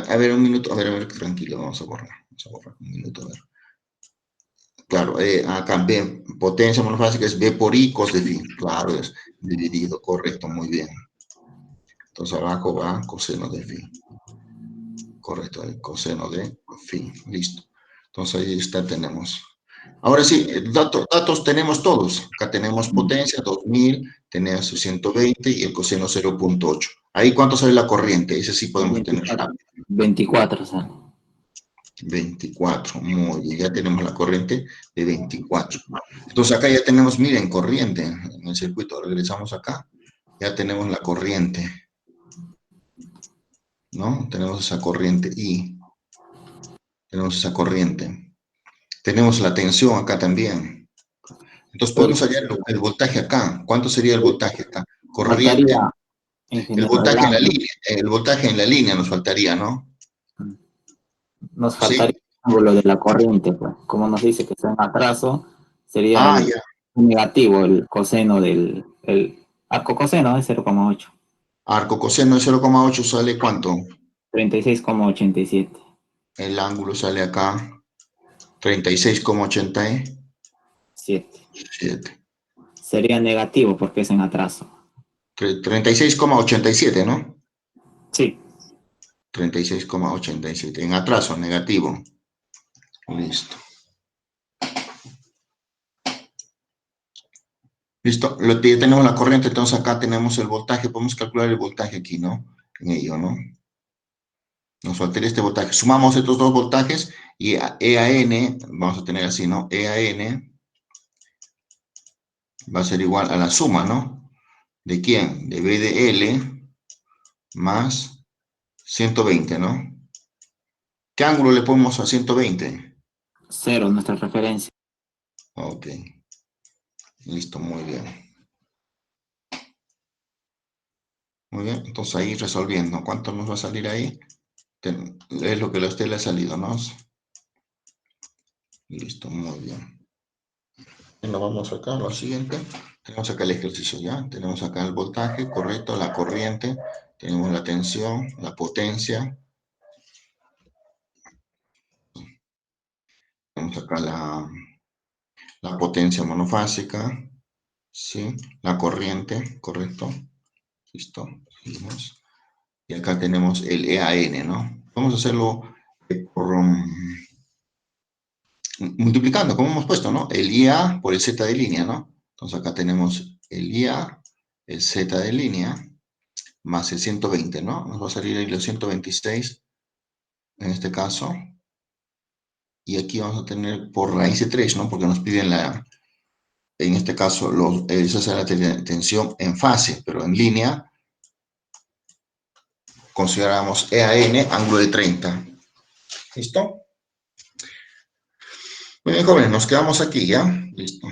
A ver, un minuto, a ver, tranquilo, vamos a borrar un minuto, a ver. Claro, acá B, potencia monofásica es B por I, cos de phi, claro, es dividido, correcto, muy bien. Entonces abajo va coseno de phi, correcto, el coseno de phi, listo. Entonces ahí está, tenemos. Ahora sí, datos tenemos todos. Acá tenemos potencia, 2000, tenemos 120 y el coseno 0,8. Ahí, ¿cuánto sale la corriente? Ese sí podemos tener rápido. 24 sale. 24, muy bien, ya tenemos la corriente de 24. Entonces acá ya tenemos, miren, corriente en el circuito. Regresamos acá, ya tenemos la corriente, ¿no? Tenemos esa corriente I, tenemos esa corriente. Tenemos la tensión acá también. Entonces podemos hallar el voltaje acá. ¿Cuánto sería el voltaje acá? Corriente. Faltaría, El ingeniero, voltaje en la línea, el voltaje en la línea nos faltaría, ¿no? nos ¿Sí? faltaría el ángulo de la corriente, pues. Como nos dice que está en atraso, sería Ah, el ya. negativo, el coseno el arco coseno de 0,8. Arco coseno de 0,8 sale ¿cuánto? 36,87. El ángulo sale acá 36,87. 7. Sería negativo porque es en atraso. 36,87, ¿no? Sí. 36,87. En atraso, negativo. Listo. Listo. Ya tenemos la corriente, entonces acá tenemos el voltaje. Podemos calcular el voltaje aquí, ¿no? En ello, ¿no? Nos faltaría este voltaje. Sumamos estos dos voltajes y E a N, vamos a tener así, ¿no? E a N va a ser igual a la suma, ¿no? ¿De quién? De B de L más 120, ¿no? ¿Qué ángulo le ponemos a 120? 0, nuestra referencia. Ok. Listo, muy bien. Muy bien, entonces ahí resolviendo. ¿Cuánto nos va a salir ahí? Es lo que a usted le ha salido, ¿no? Listo, muy bien. Bueno, vamos acá a lo siguiente. Tenemos acá el ejercicio, ¿ya? Tenemos acá el voltaje, correcto, la corriente, tenemos la tensión, la potencia. Tenemos acá la potencia monofásica, ¿sí? La corriente, correcto. Listo, seguimos. Y acá tenemos el EAN, ¿no? Vamos a hacerlo por multiplicando, como hemos puesto, ¿no? El IA por el Z de línea, ¿no? Entonces acá tenemos el IA, el Z de línea, más el 120, ¿no? Nos va a salir ahí los 126, en este caso. Y aquí vamos a tener por raíz de 3, ¿no? Porque nos piden en este caso, esa es la tensión en fase, pero en línea consideramos EAN, ángulo de 30. ¿Listo? Muy bien, jóvenes, nos quedamos aquí, ¿ya? Listo.